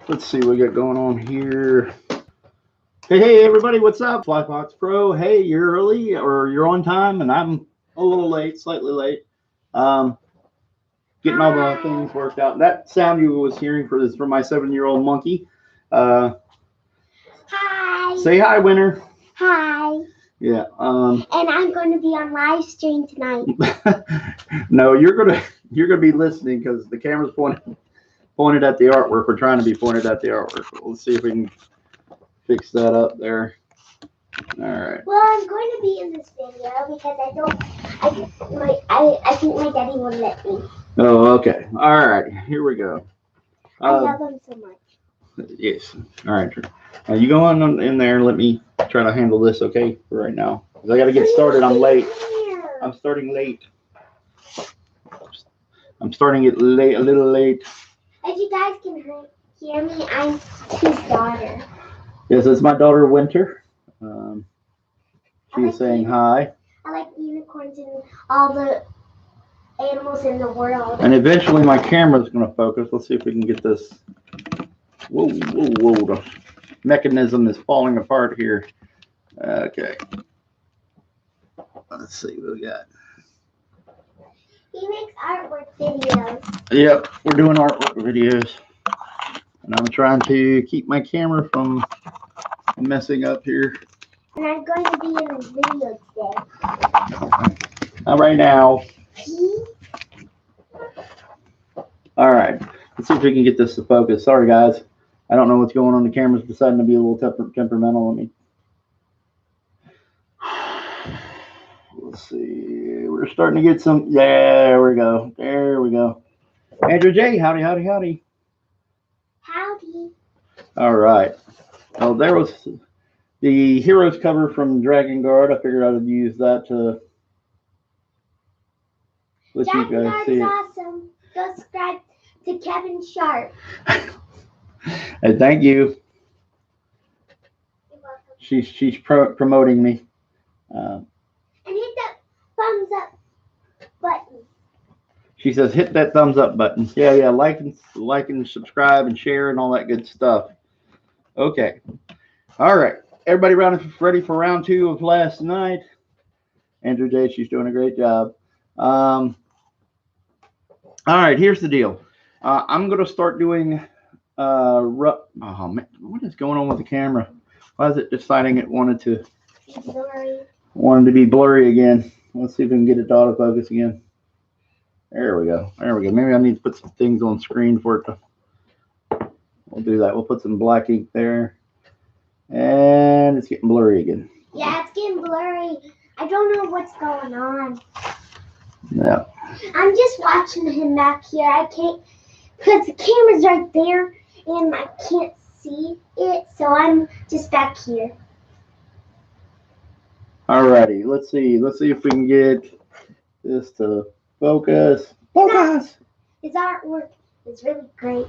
Let's see what we got going on here. Hey, everybody, what's up? Flyfox Pro. Hey, you're early or you're on time, and I'm a little late, slightly late. Um, Getting all the things worked out. That sound you was hearing for this from my 7-year-old monkey. Uh, Hi. Say hi, Winter. Hi. Yeah. And I'm going to be on live stream tonight. No, you're gonna be listening because the camera's pointed at the artwork. We're trying to be pointed at the artwork. Let's see if we can fix that up there. All right. Well, I'm going to be in this video because I think my daddy won't let me. Oh, okay. All right. Here we go. I love him so much. Yes. All right. You go on in there and let me try to handle this, okay, for right now. 'Cause I got to get started. I'm late. I'm starting late. I'm starting it late, a little late. As you guys can hear me, I'm his daughter. Yes, it's my daughter, Winter. She is saying hi. I like unicorns and all the animals in the world. And eventually my camera's going to focus. Let's see if we can get this. Whoa, whoa, whoa. The mechanism is falling apart here. Okay. Let's see what we got. He makes artwork videos. Yep, we're doing artwork videos. And I'm trying to keep my camera from messing up here. And I'm going to be in this video today. Not right now. All right. Let's see if we can get this to focus. Sorry, guys. I don't know what's going on. The camera's deciding to be a little temperamental. Let's see. We're starting to get some. Yeah, there we go. There we go. Andrew J. Howdy, howdy, howdy. Howdy. All right. Oh, there was the Heroes cover from Dragonguard. I figured I would use that to let you guys see it. Dragonguard is awesome. Go subscribe to Kevin Sharp. Hey, thank you. You're welcome. She's promoting me. And hit that thumbs up button. She says hit that thumbs up button. Yeah, like and subscribe and share and all that good stuff. Okay. All right. Everybody ready for round 2 of last night. Andrew J, she's doing a great job. All right, here's the deal. I'm going to start doing oh man, what is going on with the camera? Why is it deciding it wanted to be blurry again? Let's see if we can get it to autofocus again. There we go. Maybe I need to put some things on screen for it to. We'll do that. We'll put some black ink there. And it's getting blurry again. Yeah, it's getting blurry. I don't know what's going on. Yeah. I'm just watching him back here. I can't, because the camera's right there and I can't see it, so I'm just back here. Alrighty, let's see if we can get this to focus. Focus! His artwork is really great.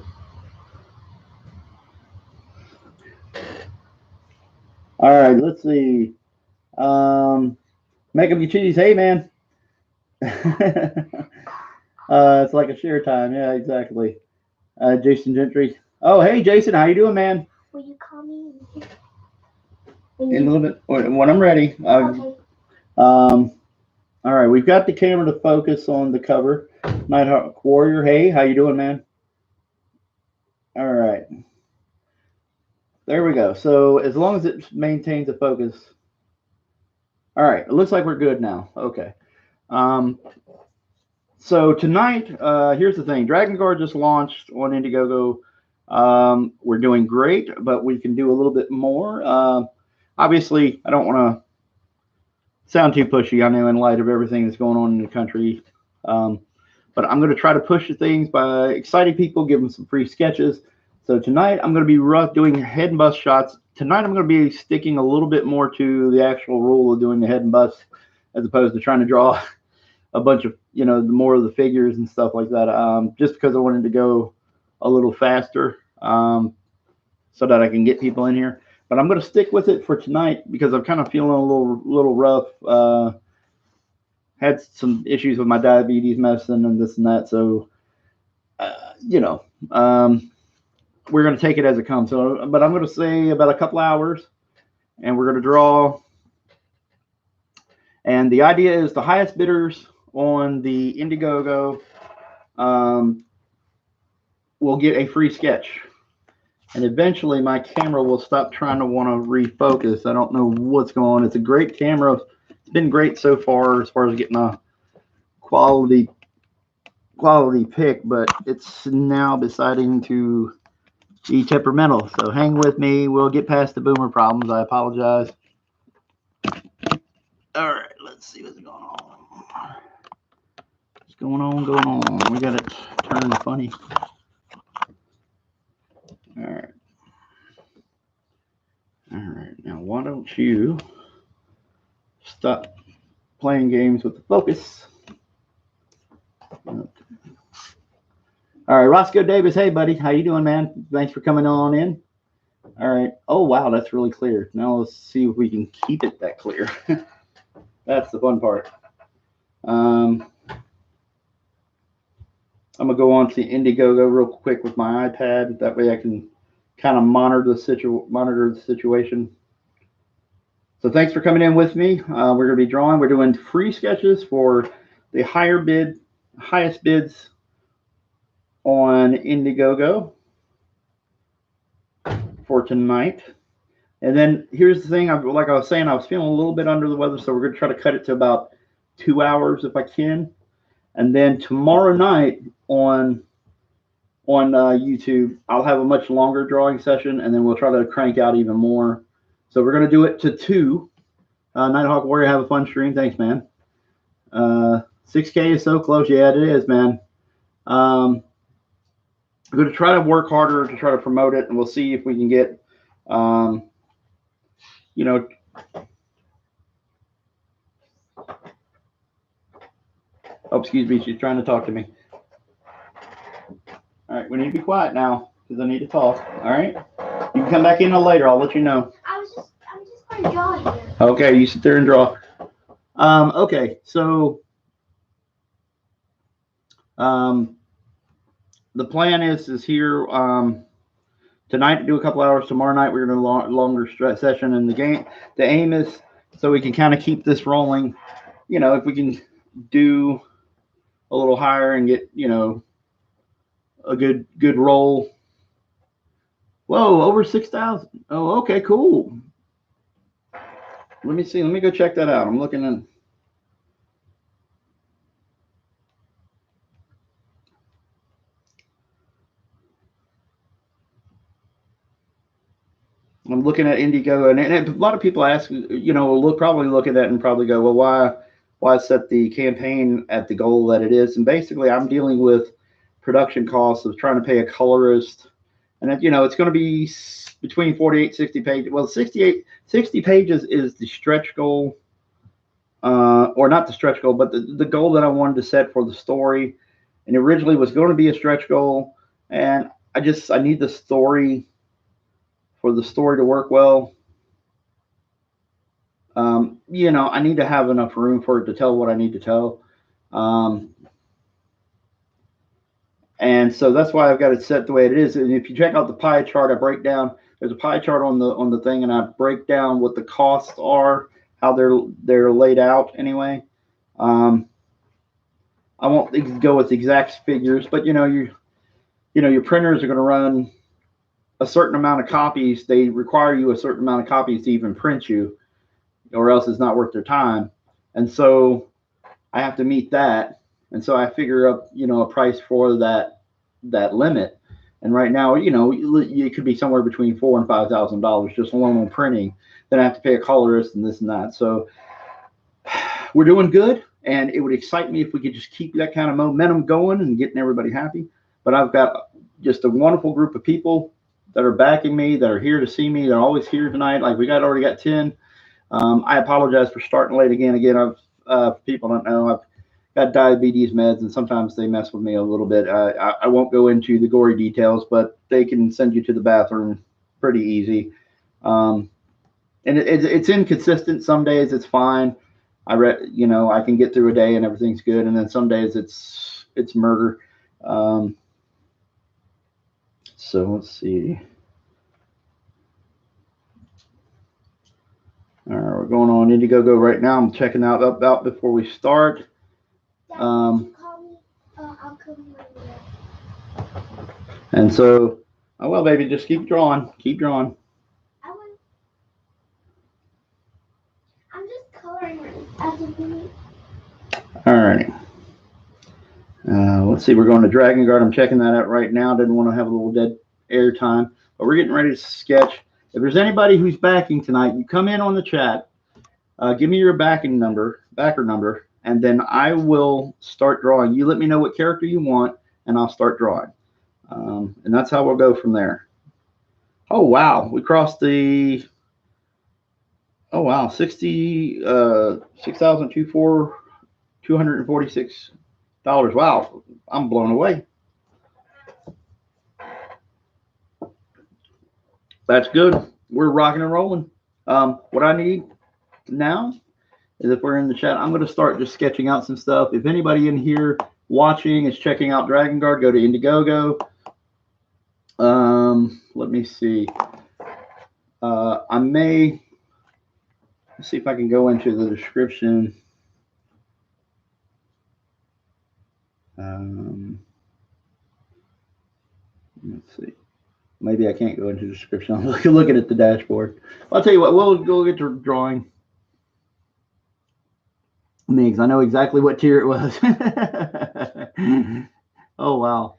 Alright, let's see. Make up your cheese. Hey, man. It's like a share time. Yeah, exactly. Jason Gentry. Oh, hey, Jason. How you doing, man? Will you call me? In a little bit. When I'm ready. Okay. All right. We've got the camera to focus on the cover. Nighthawk Warrior. Hey, how you doing, man? All right. There we go. So as long as it maintains the focus. All right. It looks like we're good now. Okay. So tonight, here's the thing. Dragonguard just launched on Indiegogo. We're doing great, but we can do a little bit more. Obviously, I don't want to sound too pushy. I know in light of everything that's going on in the country. But I'm going to try to push the things by exciting people, give them some free sketches. So tonight, I'm going to be doing head and bust shots. Tonight, I'm going to be sticking a little bit more to the actual rule of doing the head and bust as opposed to trying to draw a bunch of, more of the figures and stuff like that. Just because I wanted to go a little faster so that I can get people in here. But I'm going to stick with it for tonight because I'm kind of feeling a little rough. Had some issues with my diabetes medicine and this and that. So, we're going to take it as it comes. So, but I'm going to say about a couple hours, and we're going to draw. And the idea is the highest bidders on the Indiegogo will get a free sketch. And eventually my camera will stop trying to want to refocus. I don't know what's going on. It's a great camera. It's been great so far as getting a quality pick, but it's now deciding to be temperamental. So hang with me. We'll get past the boomer problems. I apologize. All right, let's see what's going on. What's going on? We got it turning funny. All right. All right. Now, why don't you stop playing games with the focus? All right, Roscoe Davis. Hey, buddy. How you doing, man? Thanks for coming on in. All right. Oh, wow. That's really clear. Now let's see if we can keep it that clear. That's the fun part. I'm going to go on to Indiegogo real quick with my iPad. That way I can kind of monitor the situation. So thanks for coming in with me. We're going to be drawing. We're doing free sketches for the highest bids on Indiegogo for tonight. And then here's the thing. Like I was saying, I was feeling a little bit under the weather, so we're going to try to cut it to about 2 hours if I can. And then tomorrow night on YouTube, I'll have a much longer drawing session, and then we'll try to crank out even more. So we're going to do it to 2. Nighthawk Warrior, have a fun stream. Thanks, man. 6K is so close. Yeah, it is, man. I'm going to try to work harder to try to promote it, and we'll see if we can get, you know, oh, excuse me, she's trying to talk to me. All right, we need to be quiet now because I need to talk. All right, you can come back in later. I'll let you know. I'm just going to draw here. Okay, you sit there and draw. Okay, so the plan is here tonight to do a couple hours. Tomorrow night we're going to do a longer session. And the aim is so we can kind of keep this rolling. You know, if we can do a little higher and get, you know, a good roll. Whoa, over 6,000. Oh, okay, cool. Let me see. Let me go check that out. I'm looking at. I'm looking at Indiegogo, and a lot of people ask, you know, probably look at that and probably go, well, why set the campaign at the goal that it is? And basically, I'm dealing with production costs of trying to pay a colorist, and that, you know, it's going to be between 48, 60 pages. Well, 60 pages is the stretch goal, or not the stretch goal, but the goal that I wanted to set for the story, and originally was going to be a stretch goal, and I need the story. For the story to work well, you know, I need to have enough room for it to tell what I need to tell. And so that's why I've got it set the way it is. And if you check out the pie chart, I break down, there's a pie chart on the thing, and I break down what the costs are, how they're laid out anyway. I won't go with exact figures, but you know, your printers are going to run a certain amount of copies. They require you a certain amount of copies to even print you, or else it's not worth their time. And so I have to meet that. And so I figure up, you know, a price for that limit. And right now, you know, it could be somewhere between $4,000 and $5,000 just alone on printing. Then I have to pay a colorist and this and that. So we're doing good, and it would excite me if we could just keep that kind of momentum going and getting everybody happy. But I've got just a wonderful group of people that are backing me, that are here to see me. They're always here tonight. Like we already got 10. I apologize for starting late again. People don't know, I've got diabetes meds, and sometimes they mess with me a little bit. I won't go into the gory details, but they can send you to the bathroom pretty easy. And it's inconsistent. Some days it's fine. You know, I can get through a day and everything's good, and then some days it's murder. So let's see. All right, we're going on Indiegogo right now. I'm checking out about before we start. Dad, would you call me? I'll come right away. And so, oh well, baby, just keep drawing. Keep drawing. I'm just coloring as a minute. All right. Let's see. We're going to Dragonguard. I'm checking that out right now. Didn't want to have a little dead air time, but we're getting ready to sketch. If there's anybody who's backing tonight, you come in on the chat. Give me your backer number, and then I will start drawing. You let me know what character you want, and I'll start drawing. And that's how we'll go from there. Oh wow, we crossed the. Oh wow, 6,246 dollars. Wow, I'm blown away. That's good. We're rocking and rolling. What I need now is, if we're in the chat, I'm going to start just sketching out some stuff. If anybody in here watching is checking out Dragonguard, go to Indiegogo. Let me see. I may, let's see if I can go into the description. Let's see. Maybe I can't go into the description. I'm looking at the dashboard. I'll tell you what, we'll go get to drawing. Migs, I know exactly what tier it was. Oh, wow.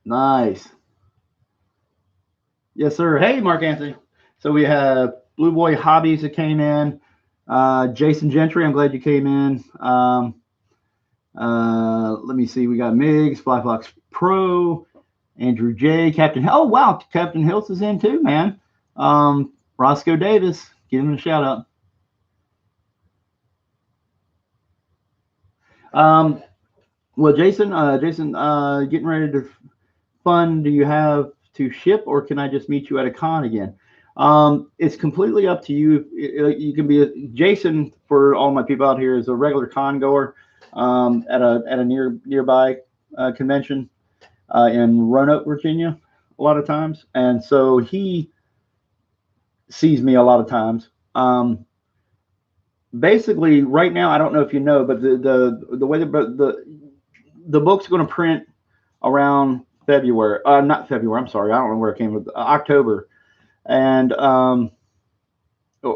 Nice. Yes, sir. Hey, Mark Anthony. So we have Blue Boy Hobbies that came in. Jason Gentry, I'm glad you came in. Let me see. We got Migs, Flyfox Pro, Andrew J, Captain. Oh, wow. Captain Hills is in too, man. Roscoe Davis. Give him a shout out. Well, Jason, getting ready to fund. Do you have to ship, or can I just meet you at a con again? It's completely up to you. You can be Jason, for all my people out here, is a regular con goer at a nearby convention in Roanoke, Virginia, a lot of times, and so he sees me a lot of times. Basically, right now, I don't know if you know, but the way the book's going to print around February, not February. I'm sorry, I don't know where it came with October, and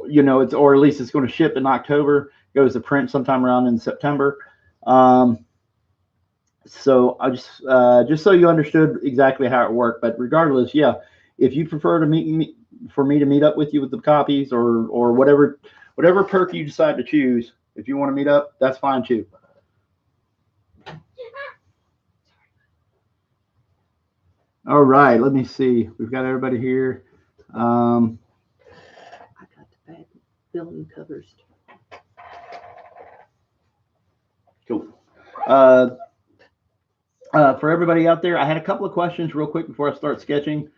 you know, it's, or at least it's going to ship in October. Goes to print sometime around in September. So I just so you understood exactly how it worked. But regardless, yeah, if you prefer to meet me, for me to meet up with you with the copies, or whatever perk you decide to choose, if you want to meet up, that's fine too. All right, let me see. We've got everybody here. I got the bad villain covers. Cool. For everybody out there, I had a couple of questions real quick before I start sketching.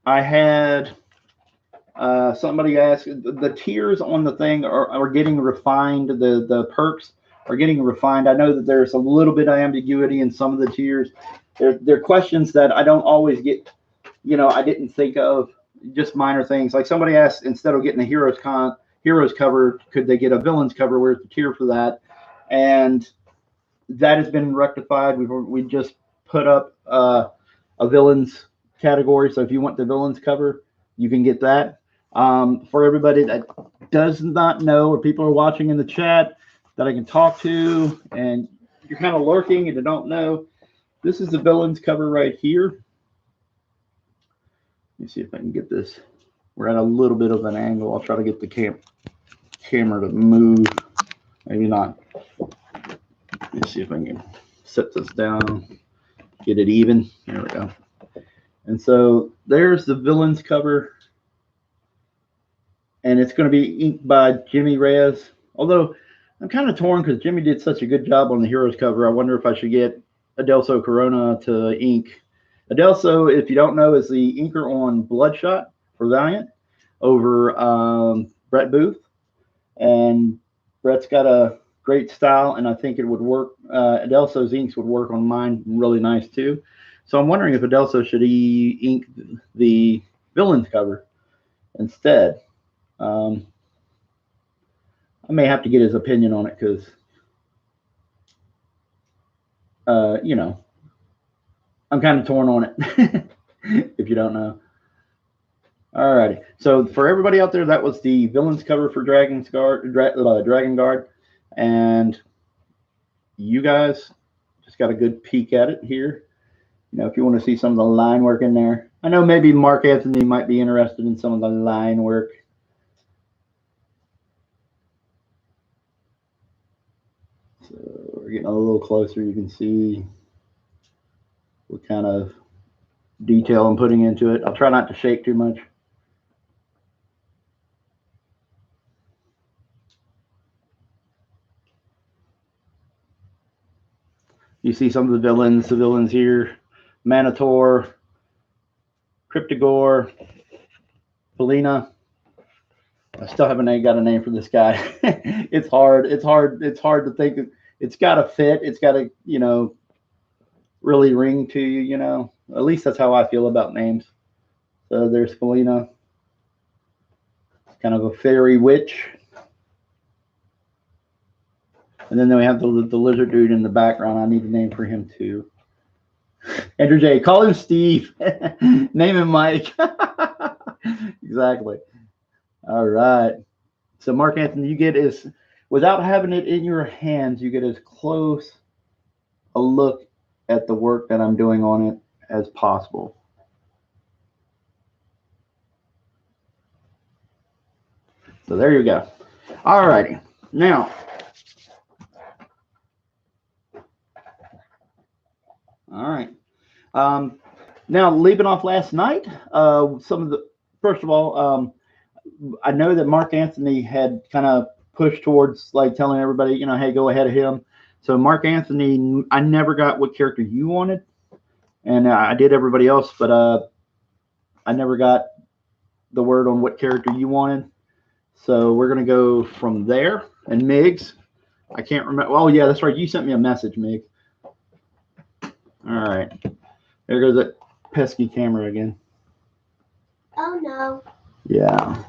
I had somebody ask, the tiers on the thing are getting refined. The perks are getting refined. I know that there's a little bit of ambiguity in some of the tiers. There are questions that I don't always get, you know, I didn't think of, just minor things. Like somebody asked, instead of getting a heroes cover, could they get a villains cover? Where's the tier for that? And that has been rectified. We just put up a villains category. So if you want the villains cover, you can get that. For everybody that does not know, or people are watching in the chat that I can talk to, and you're kind of lurking and you don't know, this is the villains cover right here. Let me see if I can get this. We're at a little bit of an angle. I'll try to get the camera to move. Maybe not. Let me see if I can set this down, get it even. There we go. And so there's the villains cover. And it's going to be inked by Jimmy Reyes. Although I'm kind of torn because Jimmy did such a good job on the heroes cover. I wonder if I should get Adelso Corona to ink. Adelso, if you don't know, is the inker on Bloodshot for Valiant over Brett Booth. And Brett's got a great style, and I think it would work. Adelso's inks would work on mine really nice too. So I'm wondering if Adelso should ink the villains cover instead. I may have to get his opinion on it because, you know, I'm kind of torn on it. If you don't know. Alrighty. So for everybody out there, that was the villains cover for Dragonguard, and you guys just got a good peek at it here. You know, if you want to see some of the line work in there, I know maybe Mark Anthony might be interested in some of the line work. So we're getting a little closer. You can see what kind of detail I'm putting into it. I'll try not to shake too much. You see some of the villains here: Manator, Cryptogore, Felina. I still haven't got a name for this guy. It's hard to think. It's got to fit. It's got to, you know, really ring to you, you know. At least that's how I feel about names. So there's Felina. Kind of a fairy witch. And then we have the lizard dude in the background. I need a name for him too. Andrew J. Call him Steve. Name him Mike. Exactly. All right. So Mark Anthony, you get as, without having it in your hands, you get as close a look at the work that I'm doing on it as possible. So there you go. All righty. Now, all right. Now, leaving off last night, first of all, I know that Mark Anthony had kind of pushed towards like telling everybody, you know, hey, go ahead of him. So Mark Anthony, I never got what character you wanted, and I did everybody else, but I never got the word on what character you wanted. So we're gonna go from there. And Migs, I can't remember. Oh yeah, that's right. You sent me a message, Migs. All right, there goes that pesky camera again. Oh no. Yeah,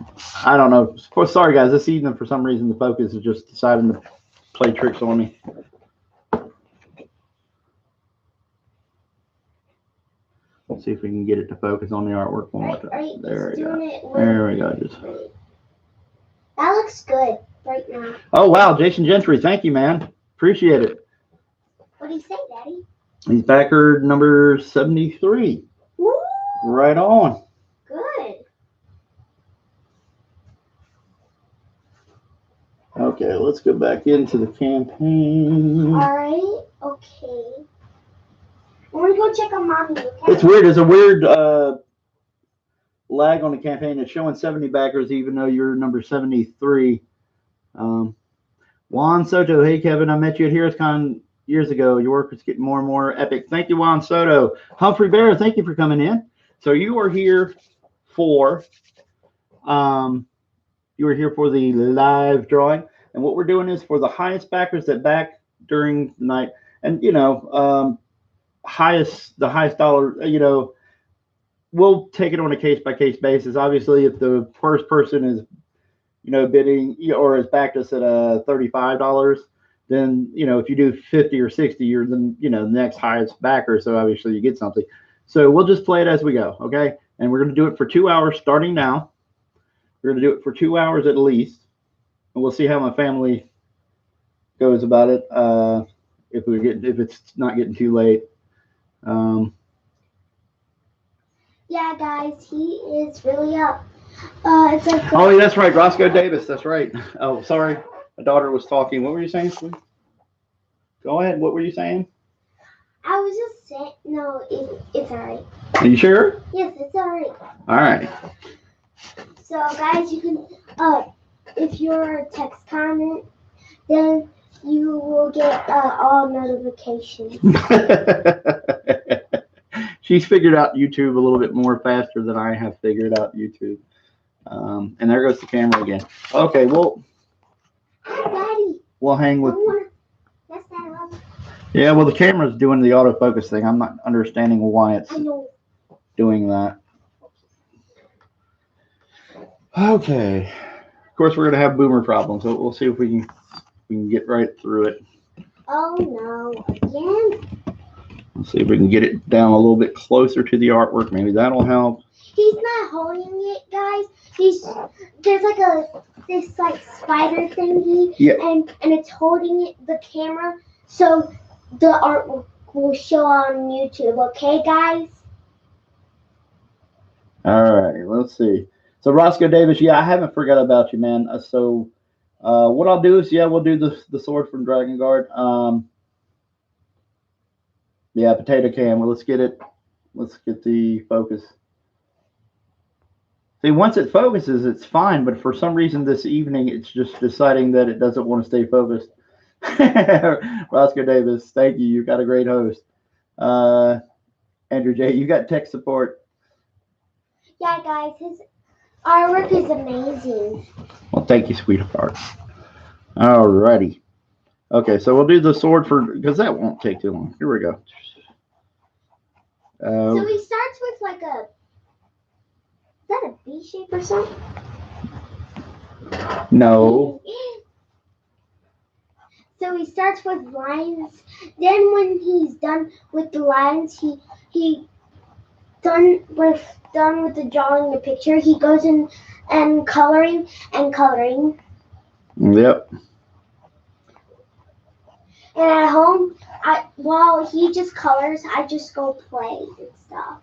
I don't know. Sorry guys, this evening for some reason the focus is just deciding to play tricks on me. Let's see if we can get it to focus on the artwork one more time. There we go. There we go. That looks good right now. Oh wow, Jason Gentry, thank you, man. Appreciate it. What do you say, Daddy? He's backer number 73. Woo! Right on. Good. Okay, let's go back into the campaign. All right. Okay. I'm gonna go check on Mommy. Okay? It's weird. There's a weird lag on the campaign. It's showing 70 backers, even though you're number 73. Juan Soto, hey Kevin, I met you at HeroesCon years ago. Your work is getting more and more epic. Thank you, Juan Soto. Humphrey Bear, thank you for coming in. So you are here for the live drawing, and what we're doing is for the highest backers that back during the night, and you know, the highest dollar, you know, we'll take it on a case-by-case basis. Obviously, if the first person is, you know, bidding or has backed us at $35, then, you know, if you do 50 or 60, you're the, you know, the next highest backer. So obviously you get something. So we'll just play it as we go. Okay. And we're going to do it for 2 hours starting now. We're going to do it for 2 hours at least. And we'll see how my family goes about it. If it's not getting too late. Yeah, guys, he is really up. It's like oh, yeah, that's right. Roscoe Davis. That's right. Oh, sorry. My daughter was talking. What were you saying, please? Go ahead. What were you saying? I was just saying, no, it's all right. Are you sure? Yes, it's all right. All right. So, guys, you can, if you're a text comment, then you will get all notifications. She's figured out YouTube a little bit more faster than I have figured out YouTube. And there goes the camera again. Okay, well. Hi, Daddy. we'll hang with. Yes, that was. Yeah, well, the camera's doing the autofocus thing. I'm not understanding why it's I know. doing that. Okay. Of course, we're gonna have boomer problems, so we'll see if we can get right through it. Oh no, again. Let's see if we can get it down a little bit closer to the artwork. Maybe that'll help. He's not holding it, guys. There's like this like spider thingy, Yeah. and it's holding the camera, so the artwork will show on YouTube. Okay, guys. All right. Let's see. So Roscoe Davis, yeah, I haven't forgot about you, man. What I'll do is, yeah, we'll do the sword from Dragonguard. Yeah, potato can. Well, let's get it. Let's get the focus. See, once it focuses, it's fine. But for some reason this evening, it's just deciding that it doesn't want to stay focused. Roscoe Davis, thank you. You got a great host. Andrew J, you got tech support. Yeah, guys, his artwork is amazing. Well, thank you, sweetheart. Alrighty. Okay, so we'll do the sword because that won't take too long. Here we go. So he starts with like is that a B shape or something? No. So he starts with lines. Then when he's done with the lines, he done with the drawing the picture. He goes in and coloring. Yep. And at home, while he just colors, I just go play and stuff.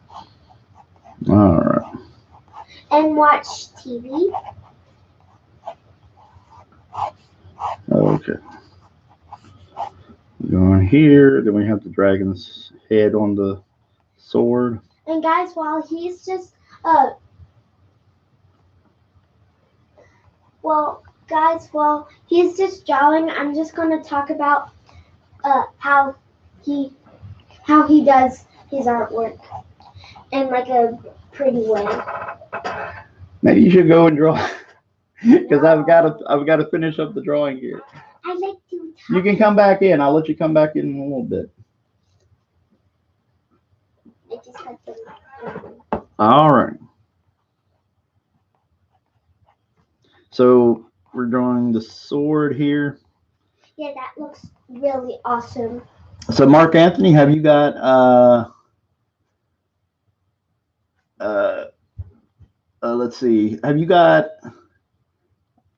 All right. And watch TV. Okay. Going here, then we have the dragon's head on the sword. And guys, while he's just drawing, I'm just gonna talk about how he does his artwork in like a pretty way. Maybe you should go and draw, because I've got to finish up the drawing here. I like to. You can come back in. I'll let you come back in a little bit. I just got the. All right. So we're drawing the sword here. Yeah, that looks really awesome. So Mark Anthony, have you got let's see. Have you got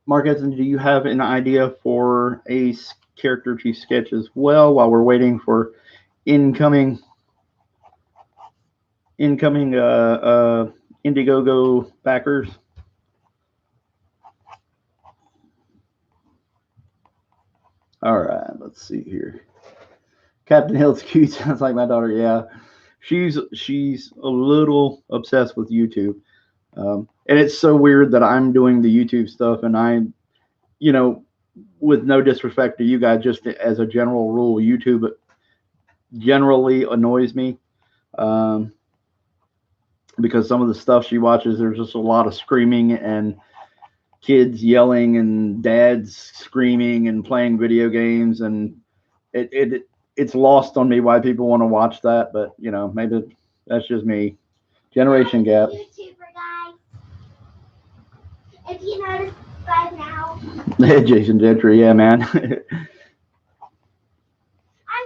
Mark Anthony? Do you have an idea for a character to sketch as well while we're waiting for incoming Indiegogo backers? All right, let's see here. Captain Hill's cute. Sounds like my daughter. Yeah, she's a little obsessed with YouTube, and it's so weird that I'm doing the YouTube stuff, and I'm, with no disrespect to you guys, just as a general rule, YouTube generally annoys me, because some of the stuff she watches, there's just a lot of screaming and kids yelling and dads screaming and playing video games, and it's lost on me why people want to watch that, but maybe that's just me. Generation gap. YouTuber guys, if you notice by now. Jason Gentry, yeah, man. I'm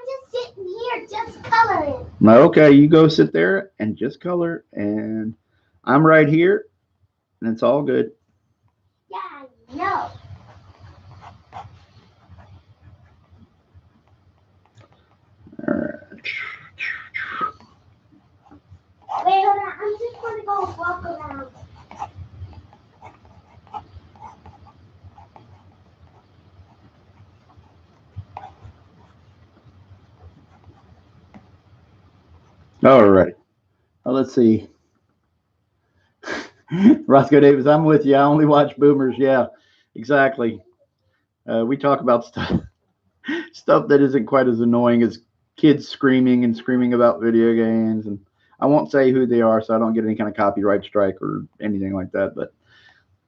just sitting here, just coloring. Okay, you go sit there and just color, and I'm right here, and it's all good. Yeah, I know. All right. Wait, hold on. I'm just going to go walk around. All right. Well, let's see. Roscoe Davis, I'm with you. I only watch boomers. Yeah, exactly. We talk about stuff that isn't quite as annoying as kids screaming about video games, and I won't say who they are so I don't get any kind of copyright strike or anything like that, but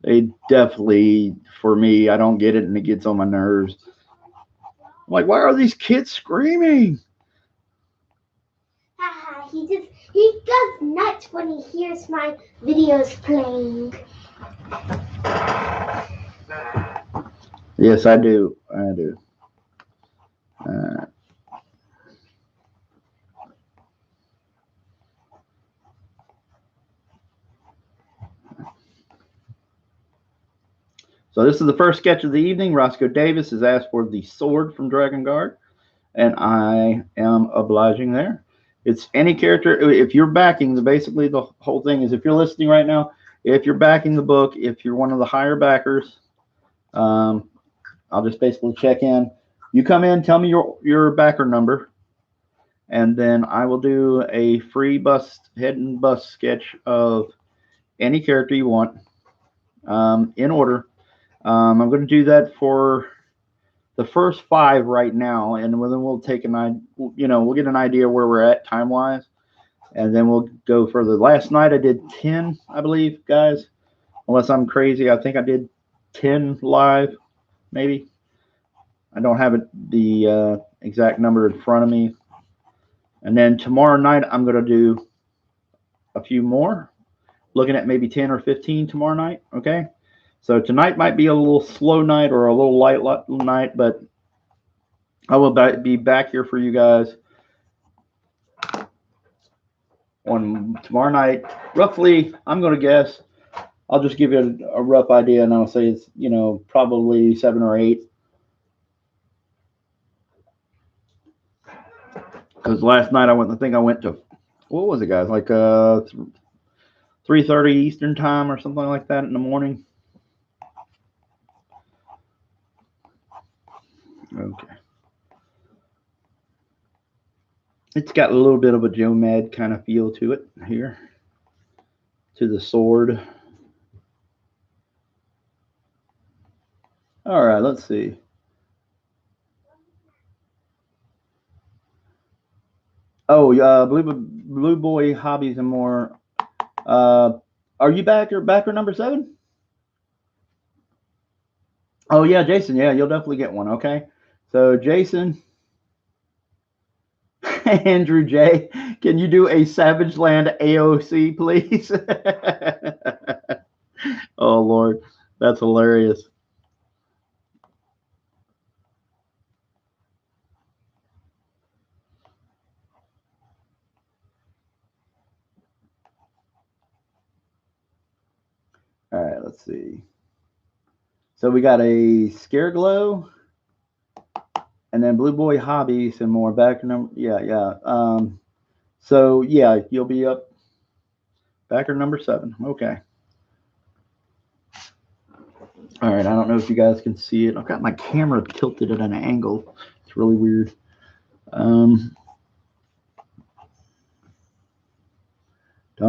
they definitely, for me, I don't get it, and it gets on my nerves. like, why are these kids screaming? Haha, he goes nuts when he hears my videos playing. Yes, I do. I do. Uh, so this is the first sketch of the evening. Roscoe Davis has asked for the sword from Dragonguard, and I am obliging there. It's any character. If you're backing, basically the whole thing is if you're listening right now, if you're backing the book, if you're one of the higher backers, I'll just basically check in. You come in, tell me your backer number, and then I will do a free head and bust sketch of any character you want in order. I'm going to do that for the first 5 right now, and then we'll take we'll get an idea where we're at time wise, and then we'll go further. Last night I did 10, I believe, guys. Unless I'm crazy, I think I did 10 live, maybe. I don't have the exact number in front of me. And then tomorrow night I'm going to do a few more, looking at maybe 10 or 15 tomorrow night. Okay. So tonight might be a little slow night or a little light night, but I will be back here for you guys on tomorrow night. Roughly, I'm going to guess. I'll just give you a rough idea, and I'll say it's probably 7 or 8. Because last night I went to, what was it, guys? Like 3:30 Eastern time or something like that in the morning. Okay. It's got a little bit of a Joe Mad kind of feel to it here, to the sword. All right, let's see. Oh, Blue Boy Hobbies and More. Are you backer number 7? Oh yeah, Jason. Yeah, you'll definitely get one. Okay, so Jason, Andrew J, can you do a Savage Land AOC, please? Oh Lord, that's hilarious. All right, let's see. So we got a Scare Glow, and then Blue Boy Hobbies and More. Backer number, yeah. So yeah, you'll be up. Backer number 7. Okay. All right. I don't know if you guys can see it. I've got my camera tilted at an angle. It's really weird. Don't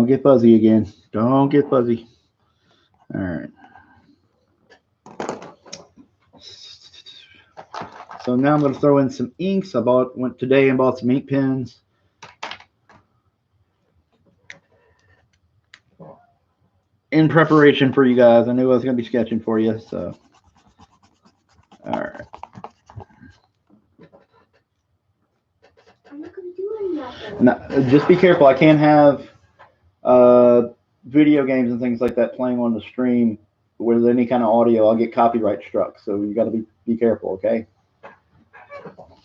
get fuzzy again. Don't get fuzzy. All right. So now I'm going to throw in some inks. Went today and bought some ink pens. In preparation for you guys. I knew I was going to be sketching for you. So, all right. I'm not going to do anything. Now, just be careful. I can't have video games and things like that playing on the stream with any kind of audio. I'll get copyright struck. So you got to be careful, okay?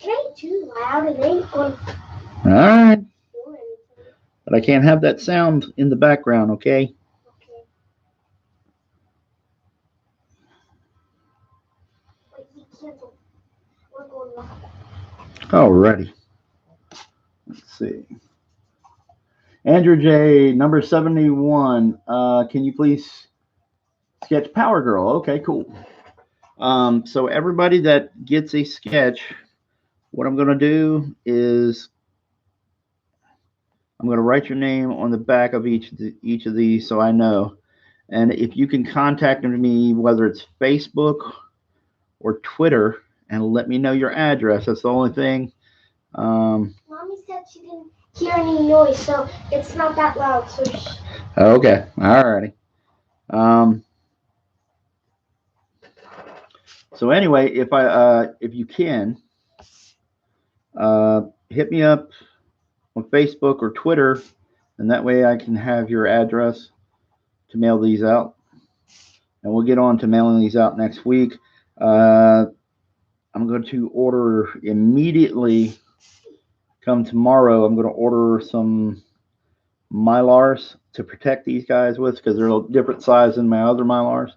It ain't too loud. It ain't going to All right. do anything. But I can't have that sound in the background, okay? Okay. Wait, he canceled. We're going live. Alrighty. Let's see. Andrew J, number 71. Can you please sketch Power Girl? Okay, cool. So everybody that gets a sketch, what I'm going to do is I'm going to write your name on the back of each of these so I know. And if you can contact me, whether it's Facebook or Twitter, and let me know your address. That's the only thing. Mommy said she didn't hear any noise, so it's not that loud. So Okay. Alrighty. So anyway, if you can, hit me up on Facebook or Twitter, and that way I can have your address to mail these out. And we'll get on to mailing these out next week. I'm going to order immediately. Come tomorrow, I'm going to order some Mylars to protect these guys with, because they're a different size than my other Mylars.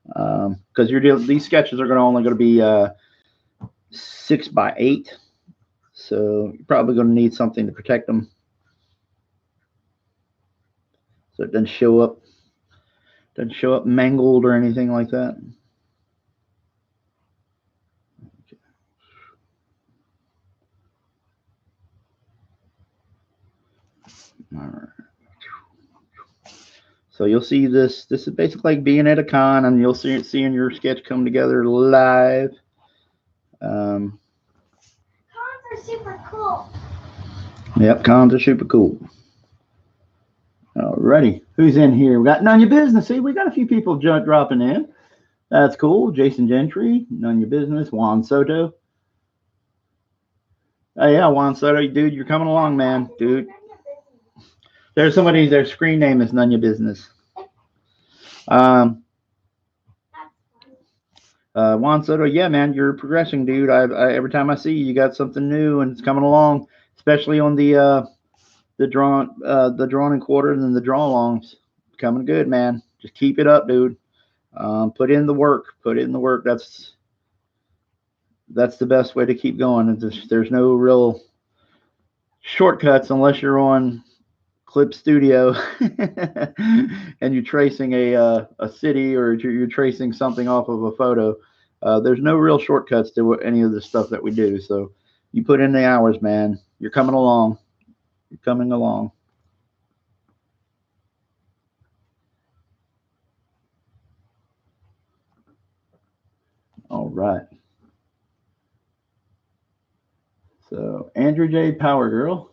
Because these sketches are only going to be 6x8, so you're probably going to need something to protect them so it doesn't show up mangled or anything like that. All right. So you'll see this. This is basically like being at a con, and you'll seeing your sketch come together live. Cons are super cool. Yep, cons are super cool. Alrighty, who's in here? We got None Your Business. See, we got a few people dropping in. That's cool. Jason Gentry, None Your Business. Juan Soto. Oh yeah, Juan Soto, dude, you're coming along, man, dude. There's somebody. Their screen name is None Your Business. Juan Soto, yeah, man, you're progressing, dude. Every time I see you, you got something new and it's coming along, especially on the drawn and quarters and the draw alongs. Coming good, man. Just keep it up, dude. Put in the work. That's the best way to keep going. There's no real shortcuts unless you're on Clip Studio and you're tracing a city, or you're tracing something off of a photo. There's no real shortcuts to any of the stuff that we do. So you put in the hours, man. You're coming along. All right. So Andrew J. Power Girl.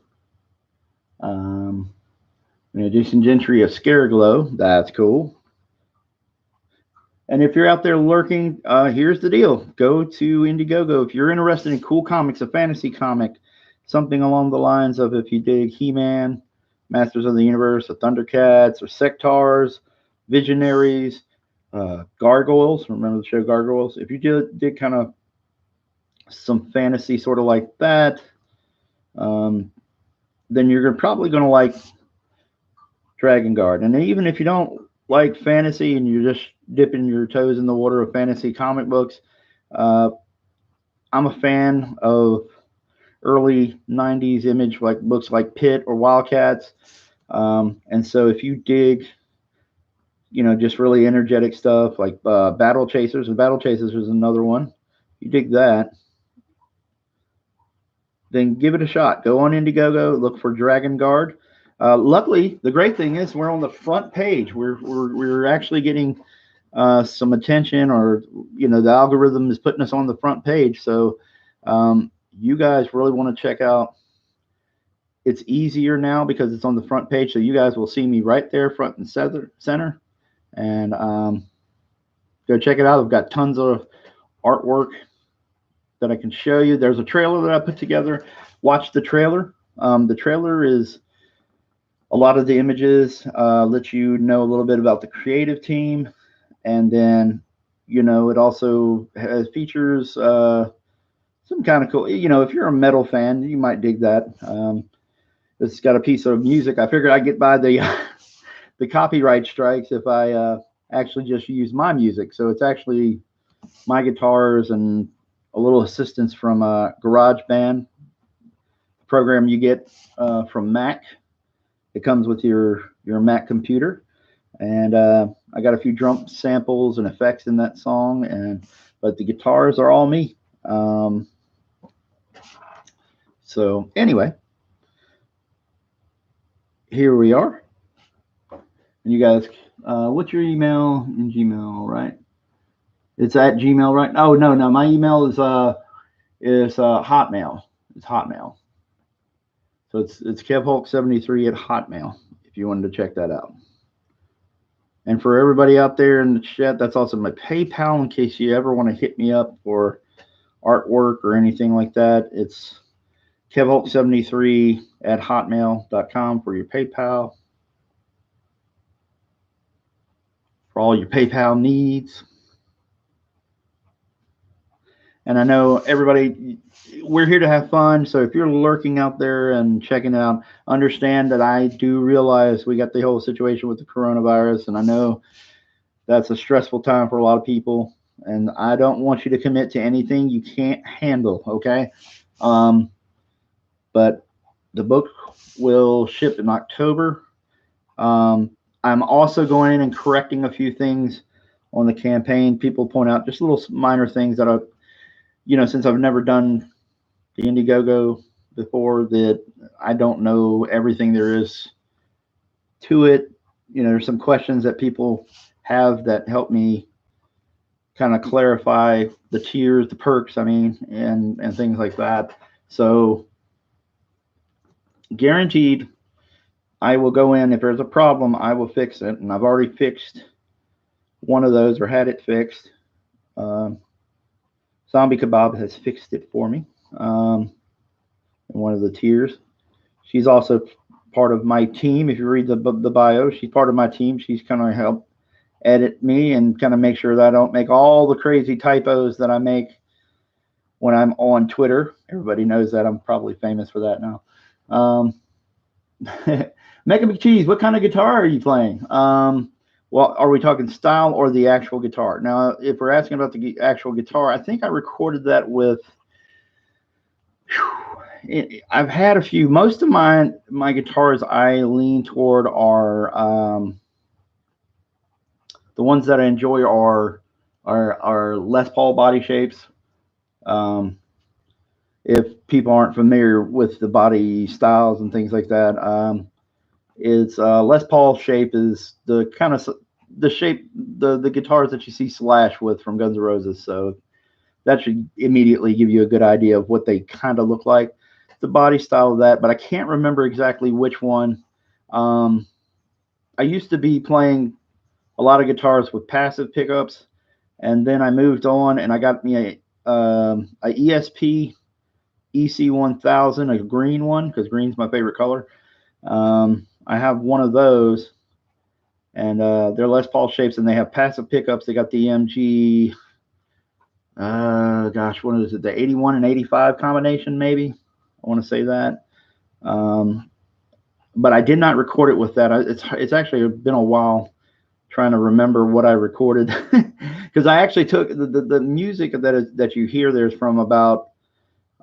Jason Gentry of Scareglow. That's cool. And if you're out there lurking, here's the deal. Go to Indiegogo. If you're interested in cool comics, a fantasy comic, something along the lines of, if you dig He-Man, Masters of the Universe, or Thundercats, or Sectars, Visionaries, Gargoyles. Remember the show Gargoyles? If you did kind of some fantasy sort of like that, then you're probably going to like Dragonguard. And even if you don't like fantasy and you're just dipping your toes in the water of fantasy comic books, I'm a fan of early 90s image like books like Pit or Wildcats. And so if you dig, just really energetic stuff like Battle Chasers, and Battle Chasers is another one. You dig that, then give it a shot. Go on Indiegogo, look for Dragonguard. Luckily, the great thing is we're on the front page. We're actually getting some attention, or the algorithm is putting us on the front page. So you guys really want to check out. It's easier now because it's on the front page, so you guys will see me right there, front and center. And go check it out. I've got tons of artwork that I can show you. There's a trailer that I put together. Watch the trailer. The trailer is a lot of the images, let you know a little bit about the creative team, and then it also has features some kind of cool. If you're a metal fan, you might dig that. It's got a piece of music. I figured I'd get by the the copyright strikes if I actually just use my music. So it's actually my guitars and a little assistance from GarageBand, program you get from Mac. It comes with your Mac computer, and I got a few drum samples and effects in that song, but the guitars are all me. So anyway, here we are. And you guys, what's your email in Gmail, right? It's at Gmail, right? Oh no, my email is Hotmail. It's Hotmail. So it's KevHulk73 at Hotmail, if you wanted to check that out. And for everybody out there in the chat, that's also my PayPal in case you ever want to hit me up for artwork or anything like that. It's kevhulk73@hotmail.com for your PayPal, for all your PayPal needs. And I know everybody, we're here to have fun. So if you're lurking out there and checking it out, understand that I do realize we got the whole situation with the coronavirus. And I know that's a stressful time for a lot of people. And I don't want you to commit to anything you can't handle. Okay. But the book will ship in October. I'm also going in and correcting a few things on the campaign. People point out just little minor things that since I've never done the Indiegogo before, that I don't know everything there is to it. There's some questions that people have that help me kind of clarify the tiers, the perks, and things like that. So guaranteed, I will go in. If there's a problem, I will fix it. And I've already fixed one of those, or had it fixed. Zombie Kebab has fixed it for me in one of the tiers. She's also part of my team. If you read the bio, she's part of my team. She's kind of helped edit me and kind of make sure that I don't make all the crazy typos that I make when I'm on Twitter. Everybody knows that. I'm probably famous for that now. Mecca McCheese, what kind of guitar are you playing? Well, are we talking style or the actual guitar? Now, if we're asking about the actual guitar, I think I recorded that with, I've had a few. Most of my guitars I lean toward are, the ones that I enjoy are Les Paul body shapes. If people aren't familiar with the body styles and things like that, it's Les Paul shape is the kind of the shape, the guitars that you see Slash with from Guns N' Roses. So that should immediately give you a good idea of what they kind of look like, the body style of that. But I can't remember exactly which one. I used to be playing a lot of guitars with passive pickups, and then I moved on and I got me a ESP EC1000, a green one, because green's my favorite color. I have one of those, and they're Les Paul shapes, and they have passive pickups. They got the MG, gosh, what is it? The 81 and 85 combination, maybe. I want to say that. But I did not record it with that. It's actually been a while trying to remember what I recorded, because I actually took the music that you hear there's from about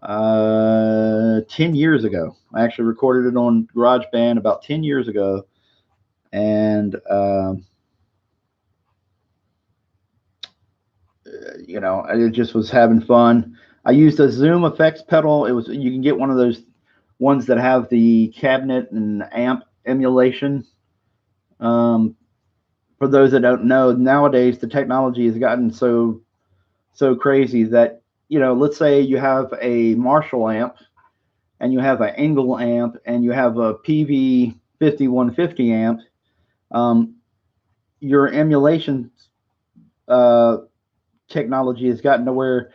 10 years ago. I actually recorded it on GarageBand about 10 years ago, and I just was having fun. I used a Zoom effects pedal. You can get one of those ones that have the cabinet and amp emulation. For those that don't know, nowadays the technology has gotten so crazy that, let's say you have a Marshall amp and you have an Engel amp and you have a PV 5150 amp. Your emulation technology has gotten to where,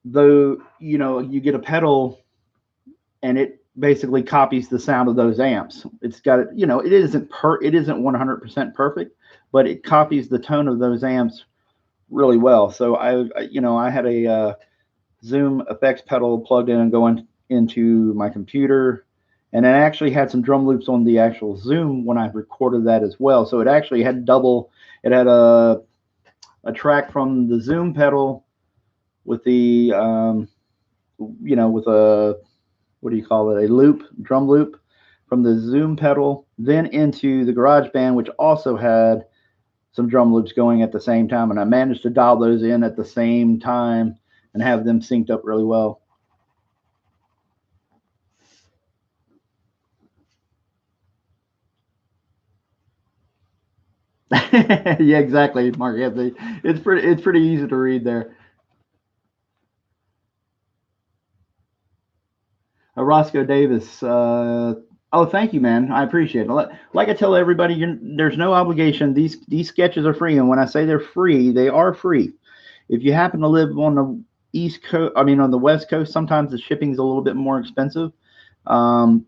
though, you get a pedal and it basically copies the sound of those amps. It's got it, it isn't 100% perfect, but it copies the tone of those amps really well. So I had a Zoom effects pedal plugged in and going into my computer, and it actually had some drum loops on the actual Zoom when I recorded that as well. So it actually had it had a track from the Zoom pedal with the with a, what do you call it, a drum loop from the Zoom pedal, then into the GarageBand, which also had some drum loops going at the same time. And I managed to dial those in at the same time and have them synced up really well. Yeah, exactly, Mark Anthony. It's pretty easy to read there. Roscoe Davis. Oh, thank you, man. I appreciate it. Like I tell everybody, there's no obligation. These sketches are free, and when I say they're free, they are free. If you happen to live East Coast, I mean on the West Coast, sometimes the shipping's a little bit more expensive. Um,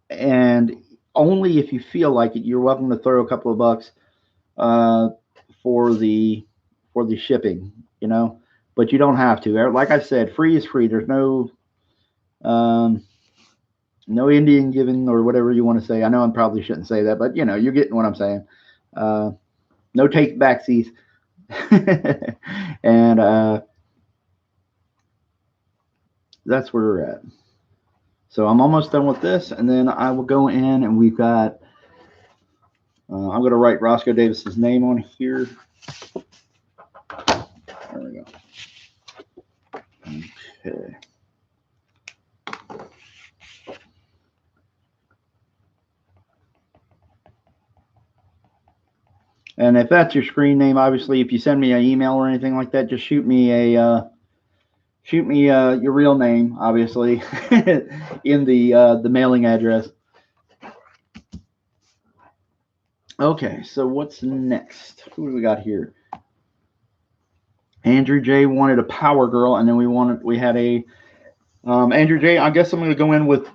and only if you feel like it, you're welcome to throw a couple of bucks uh, for the shipping, you know. But you don't have to. Like I said, free is free. There's um, no Indian giving or whatever you want to say. I know I probably shouldn't say that, but you know, you're getting what I'm saying. No take backsies, and that's where we're at. So I'm almost done with this, and then I will go in, and we've got. I'm going to write Roscoe Davis's name on here. There we go. Okay. And if that's your screen name, obviously, if you send me an email or anything like that, just shoot me your real name, obviously, in the mailing address. Okay, so what's next? Who do we got here? Andrew J wanted a Power Girl, and then we had a Andrew J. I guess I'm going to go in with,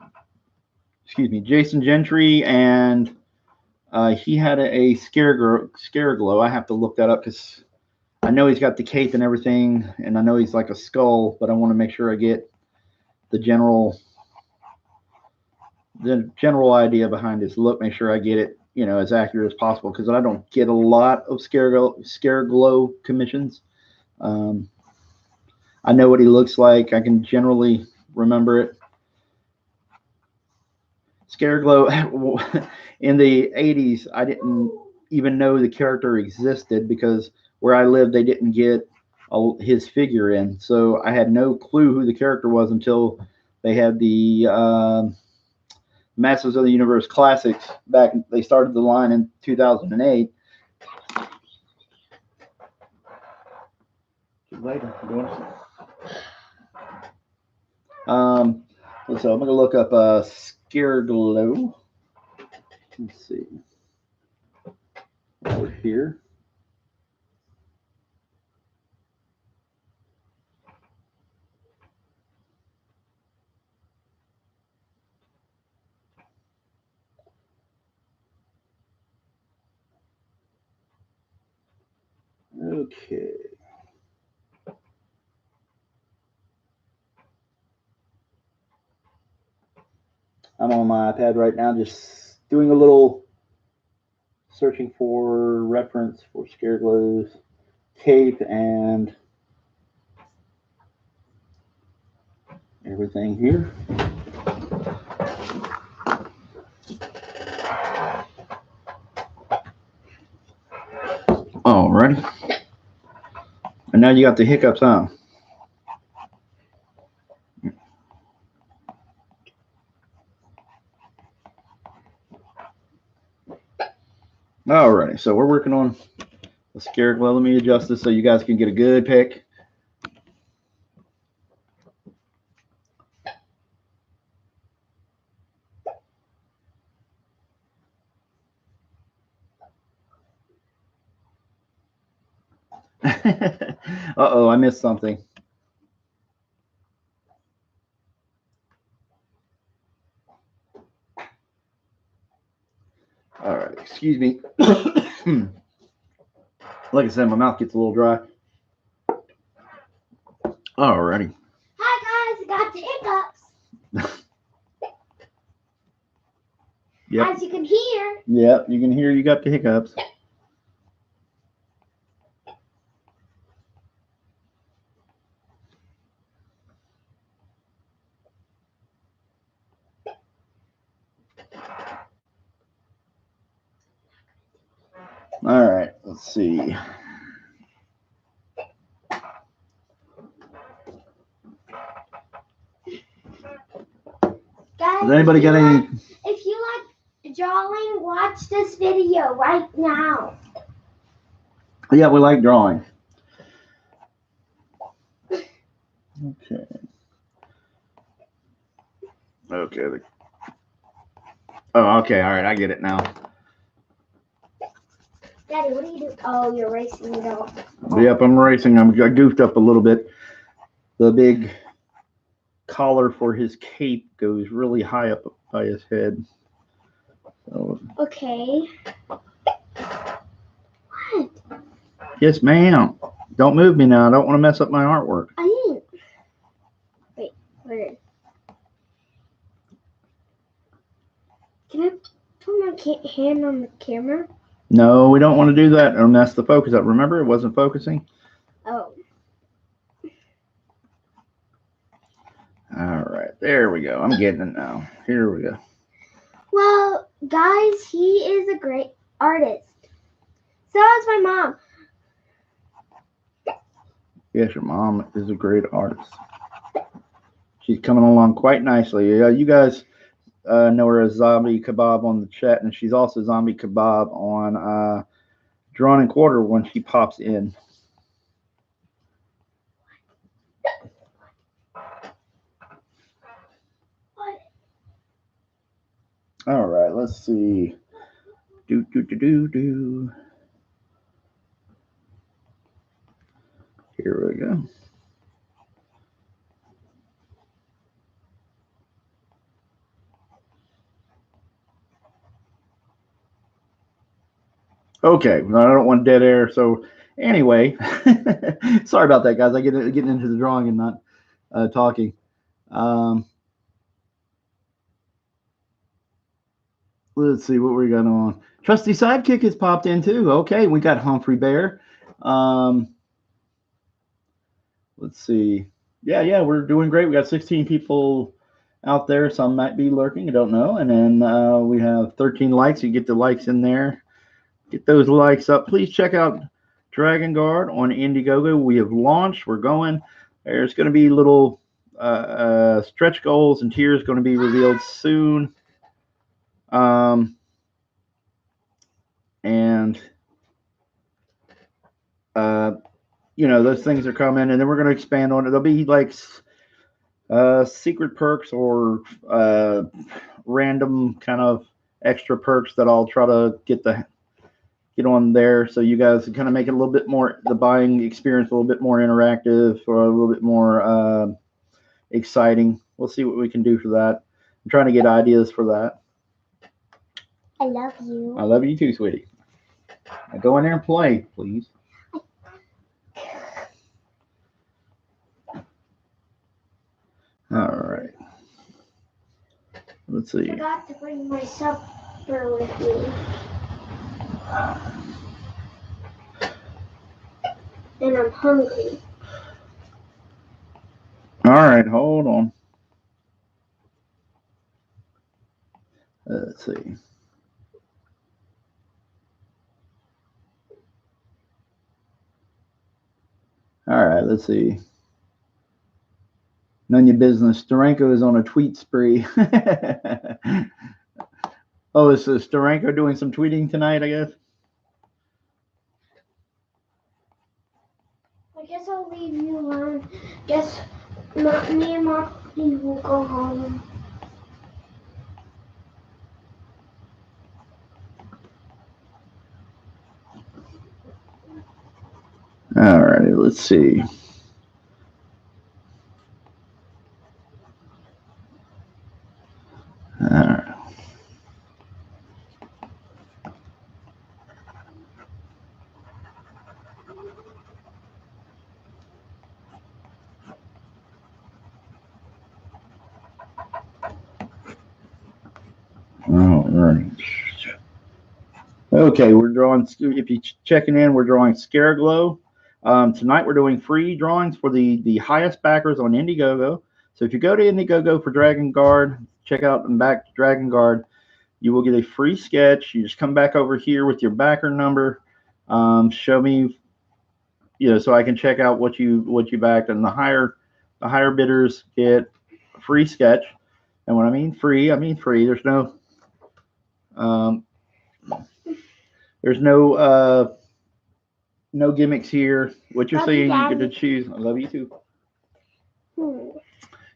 Jason Gentry, and he had a Scare Glow. I have to look that up because I know he's got the cape and everything, and I know he's like a skull, but I want to make sure I get the general idea behind his look. Make sure I get it, as accurate as possible, because I don't get a lot of Scare Glow commissions. I know what he looks like. I can generally remember it. Scare Glow in the 80s, I didn't even know the character existed because where I lived, they didn't get his figure in. So I had no clue who the character was until they had the Masters of the Universe Classics back. They started the line in 2008. Later. So I'm going to look up Scare Glow. Let's see. Over here. Okay. I'm on my iPad right now, just doing a little searching for reference for Scare Glow's cape and everything here. Alrighty. And now you got the hiccups, huh? Alrighty, so we're working on the Scare Glow. Let me adjust this so you guys can get a good pick. Uh-oh, I missed something. All right, excuse me. Like I said, my mouth gets a little dry. Alrighty. Hi guys, I got the hiccups. Yep. As you can hear. Yep, you can hear you got the hiccups. All right, let's see. Guys, has anybody got any? If you like drawing, watch this video right now. Yeah, we like drawing. Okay. Okay. Oh, okay. All right, I get it now. Daddy, what are you doing? Oh, you're racing it off. Yep, I'm racing. I goofed up a little bit. the big collar for his cape goes really high up by his head. So, Okay. What? yes, ma'am. Don't move me now. I don't want to mess up my artwork. I didn't. Wait, where? Can I put my hand on the camera? No, we don't want to do that or mess the focus up. Remember, it wasn't focusing. Oh. All right, there we go. I'm getting it now. Here we go. Well, guys, he is a great artist. So is my mom. Yes, your mom is a great artist. She's coming along quite nicely. You guys know her as Zombie Kebab on the chat, and she's also Zombie Kebab on Drawn and Quarter when she pops in. All right, let's see. Do. Here we go. Okay, I don't want dead air. So anyway, sorry about that, guys. I getting into the drawing and not talking. Let's see what we got on. Trusty Sidekick has popped in too. Okay, we got Humphrey Bear. Let's see. Yeah, we're doing great. We got 16 people out there. Some might be lurking. I don't know. And then we have 13 likes. You get the likes in there. Get those likes up. Please check out Dragonguard on Indiegogo. We have launched. We're going. There's going to be little stretch goals and tiers going to be revealed soon. And those things are coming, and then we're going to expand on it. There'll be like secret perks or random kind of extra perks that I'll try to get on there, so you guys can kind of make it a little bit more, the buying experience a little bit more interactive or a little bit more exciting. We'll see what we can do for that. I'm trying to get ideas for that. I love you. I love you too, sweetie. Now go in there and play, please. All right. Let's see. I forgot to bring my supper with me. And I'm hungry. All right, hold on. Let's see. All right, let's see. None of your business. Starenko is on a tweet spree. Oh, is Starenko doing some tweeting tonight, I guess? I guess I'll leave you alone. Guess me and Mommy will go home. All right, let's see. All right. All right. Okay, we're drawing. If you're checking in, we're drawing Scareglow. Tonight we're doing free drawings for the highest backers on Indiegogo. So if you go to Indiegogo for Dragonguard, check out and back Dragonguard, you will get a free sketch. You just come back over here with your backer number. Show me, so I can check out what you backed, and the higher bidders get a free sketch. And when I mean free, I mean free. There's no no gimmicks here. What you're saying, you get to choose. I love you too.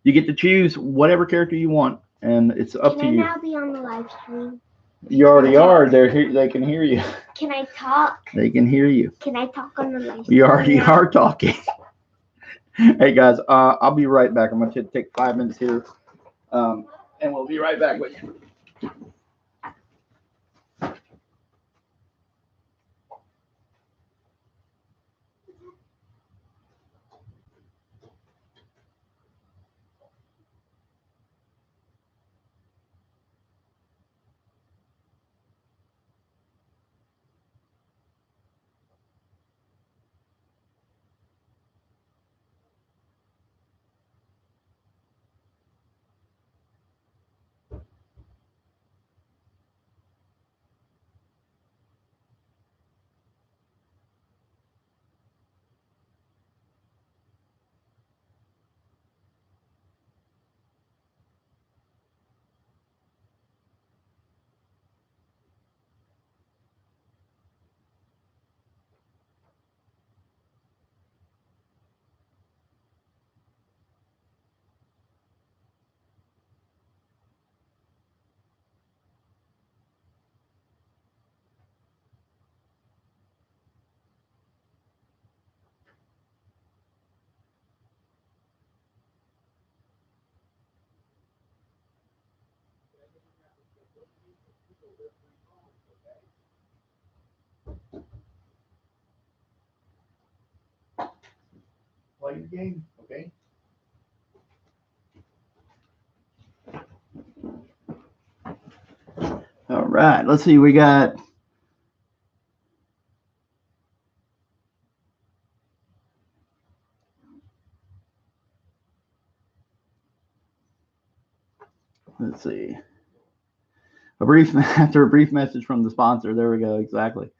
You get to choose whatever character you want, and it's up to you. Can I now be on the live stream? You already are. They can hear you. Can I talk? They can hear you. Can I talk on the live stream? You already are talking. Hey guys, I'll be right back. I'm going to take 5 minutes here, and we'll be right back with you. Play the game, okay? All right, let's see. We got. Let's see. A brief after a brief message from the sponsor. There we go. Exactly.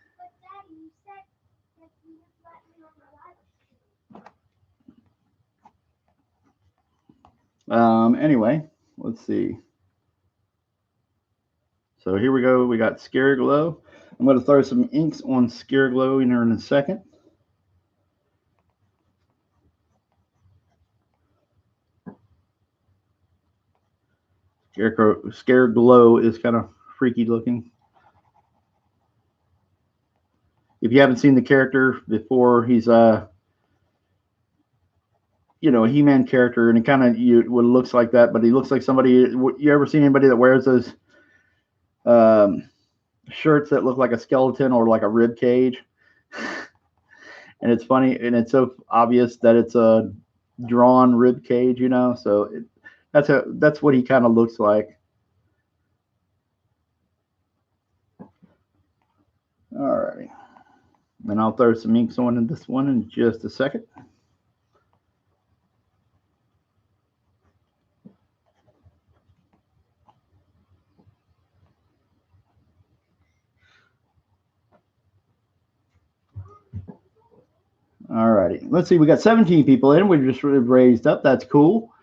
Anyway, let's see. So here we go. We got Scare Glow. I'm going to throw some inks on Scare Glow in here in a second. Scare Glow is kind of freaky looking. If you haven't seen the character before, he's a He-Man character, and it kind of looks like that, but he looks like somebody. You ever seen anybody that wears those shirts that look like a skeleton or like a rib cage? And it's funny, and it's so obvious that it's a drawn rib cage, So that's what he kind of looks like. All right, then I'll throw some inks on in this one in just a second. All righty, let's see. We got 17 people in. We just really raised up. That's cool.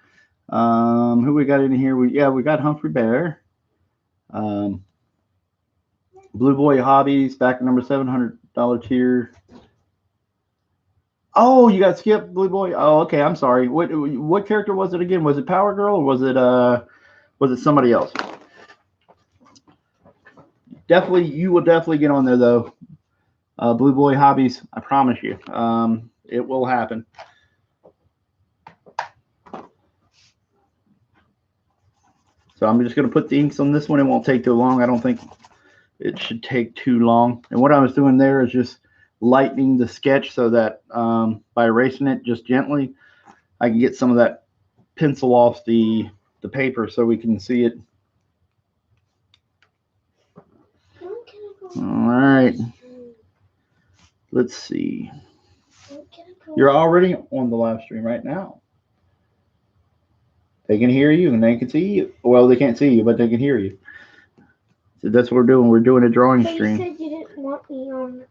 Who we got in here? We got Humphrey Bear. Blue Boy Hobbies, back number $700 tier. Oh, you got Skip, Blue Boy. Oh, okay. I'm sorry. What character was it again? Was it Power Girl or was it somebody else? Definitely, you will definitely get on there though. Blue Boy Hobbies, I promise you, it will happen. So I'm just going to put the inks on this one. It won't take too long. I don't think it should take too long. And what I was doing there is just lightening the sketch so that by erasing it just gently, I can get some of that pencil off the paper so we can see it. All right. Let's see. You're already on the live stream right now. They can hear you and they can see you. Well, they can't see you, but they can hear you. So that's what we're doing. We're doing a drawing stream. You said you didn't want me on.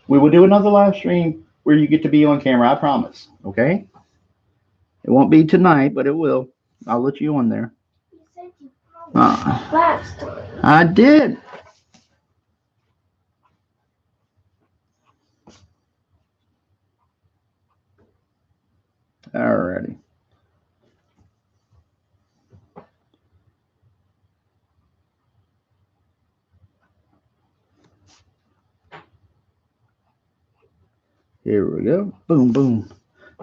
We will do another live stream where you get to be on camera. I promise. Okay? It won't be tonight, but it will. I'll let you on there. You said you promised last time. I did. Alrighty. Here we go. Boom, boom.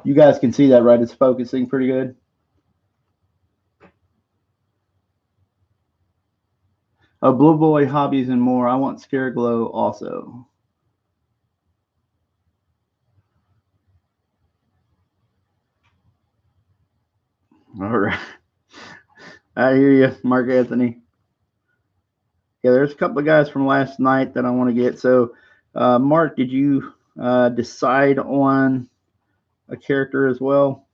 You guys can see that, right? It's focusing pretty good. A Blue Boy, hobbies, and more. I want Scare Glow also. All right. I hear you, Mark Anthony. Yeah, there's a couple of guys from last night that I want to get. So, Mark, did you decide on a character as well?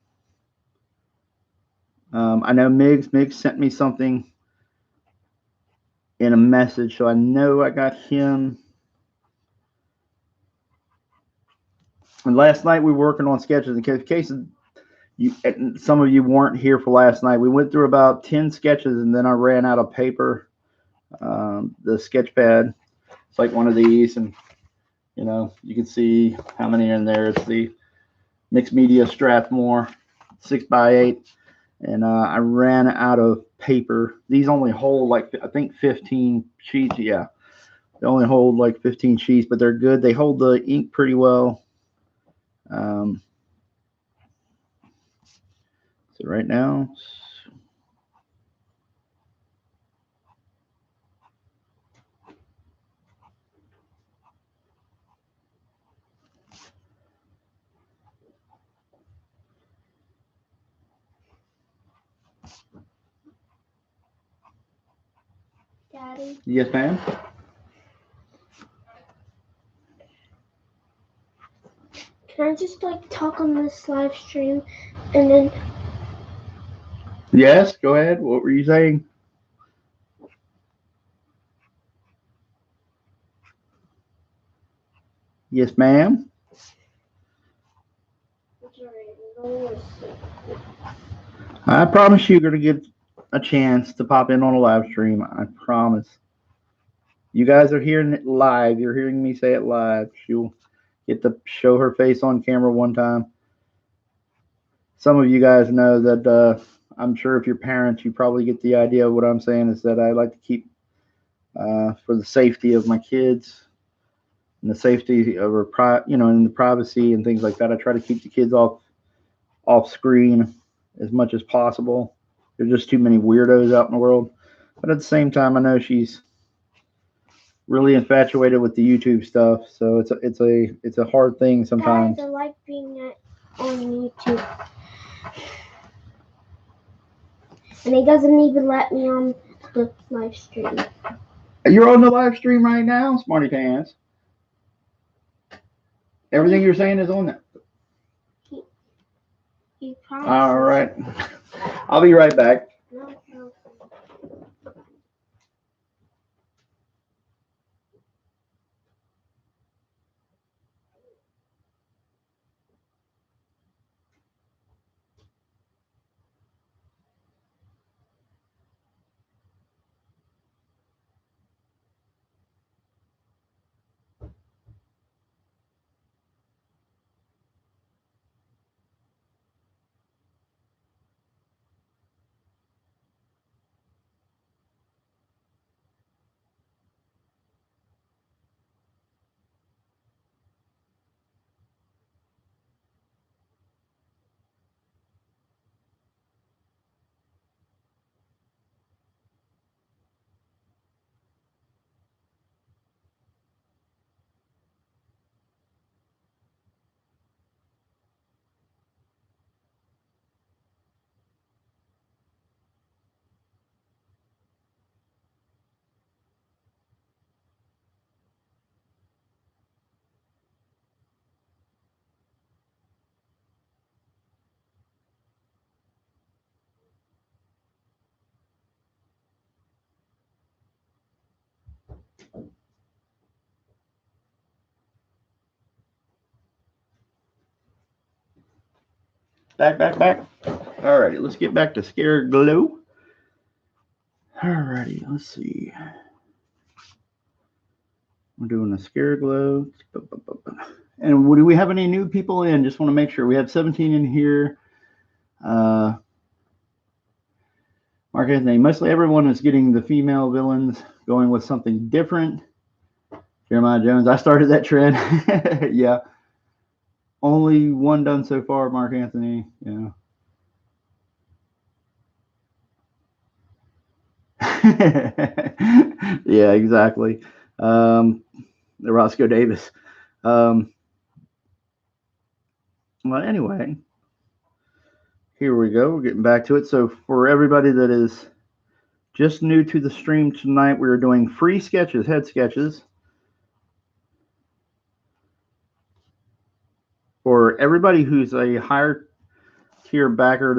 I know Miggs sent me something in a message, so I know I got him. And last night we were working on sketches. In case you, some of you weren't here for last night, we went through about 10 sketches, and then I ran out of paper. The sketch pad, it's like one of these, and you can see how many are in there. It's the Mixed Media Strathmore 6x8, and I ran out of paper. These only hold like I think 15 sheets. Yeah, they only hold like 15 sheets, but they're good. They hold the ink pretty well. So right now, Daddy. yes, ma'am. Can I just like talk on this live stream and then Yes, go ahead. What were you saying? Yes, ma'am. I promise you're going to get a chance to pop in on a live stream. I promise. You guys are hearing it live. You're hearing me say it live. She'll get to show her face on camera one time. Some of you guys know that I'm sure if you're parents, you probably get the idea of what I'm saying is that I like to keep, for the safety of my kids and the safety of her, and the privacy and things like that. I try to keep the kids off screen as much as possible. There's just too many weirdos out in the world. But at the same time, I know she's really infatuated with the YouTube stuff, so it's a hard thing sometimes. Guys, I like being on YouTube. And he doesn't even let me on the live stream. You're on the live stream right now, Smarty Pants. Everything you're saying is on there. He promised. All right. I'll be right back. No. Back. All righty, let's get back to Scare Glow. All righty, let's see. We're doing a Scare Glow. And do we have any new people in? Just want to make sure. We have 17 in here. Mark Anthony, mostly everyone is getting the female villains, going with something different. Jeremiah Jones, I started that trend. Yeah. Only one done so far, Mark Anthony. Yeah. Yeah, exactly. The Roscoe Davis. Well, anyway, here we go. We're getting back to it. So, for everybody that is just new to the stream tonight, we are doing free sketches, head sketches. For everybody who's a higher tier backer,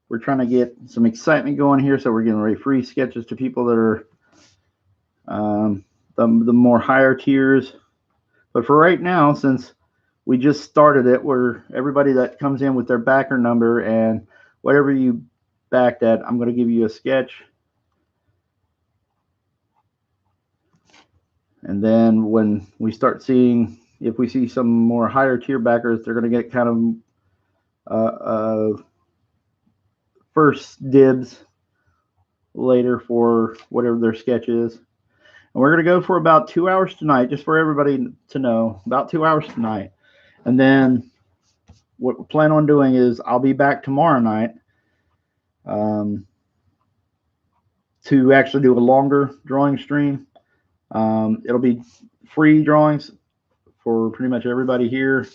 we're trying to get some excitement going here. So, we're giving away free sketches to people that are the more higher tiers. But for right now, since we just started it, where everybody that comes in with their backer number and whatever you backed at, I'm going to give you a sketch. And then when we start seeing, if we see some more higher tier backers, they're going to get kind of first dibs later for whatever their sketch is. And we're going to go for about 2 hours tonight, just for everybody to know, about 2 hours tonight. And then what we plan on doing is I'll be back tomorrow night to actually do a longer drawing stream. It'll be free drawings for pretty much everybody here.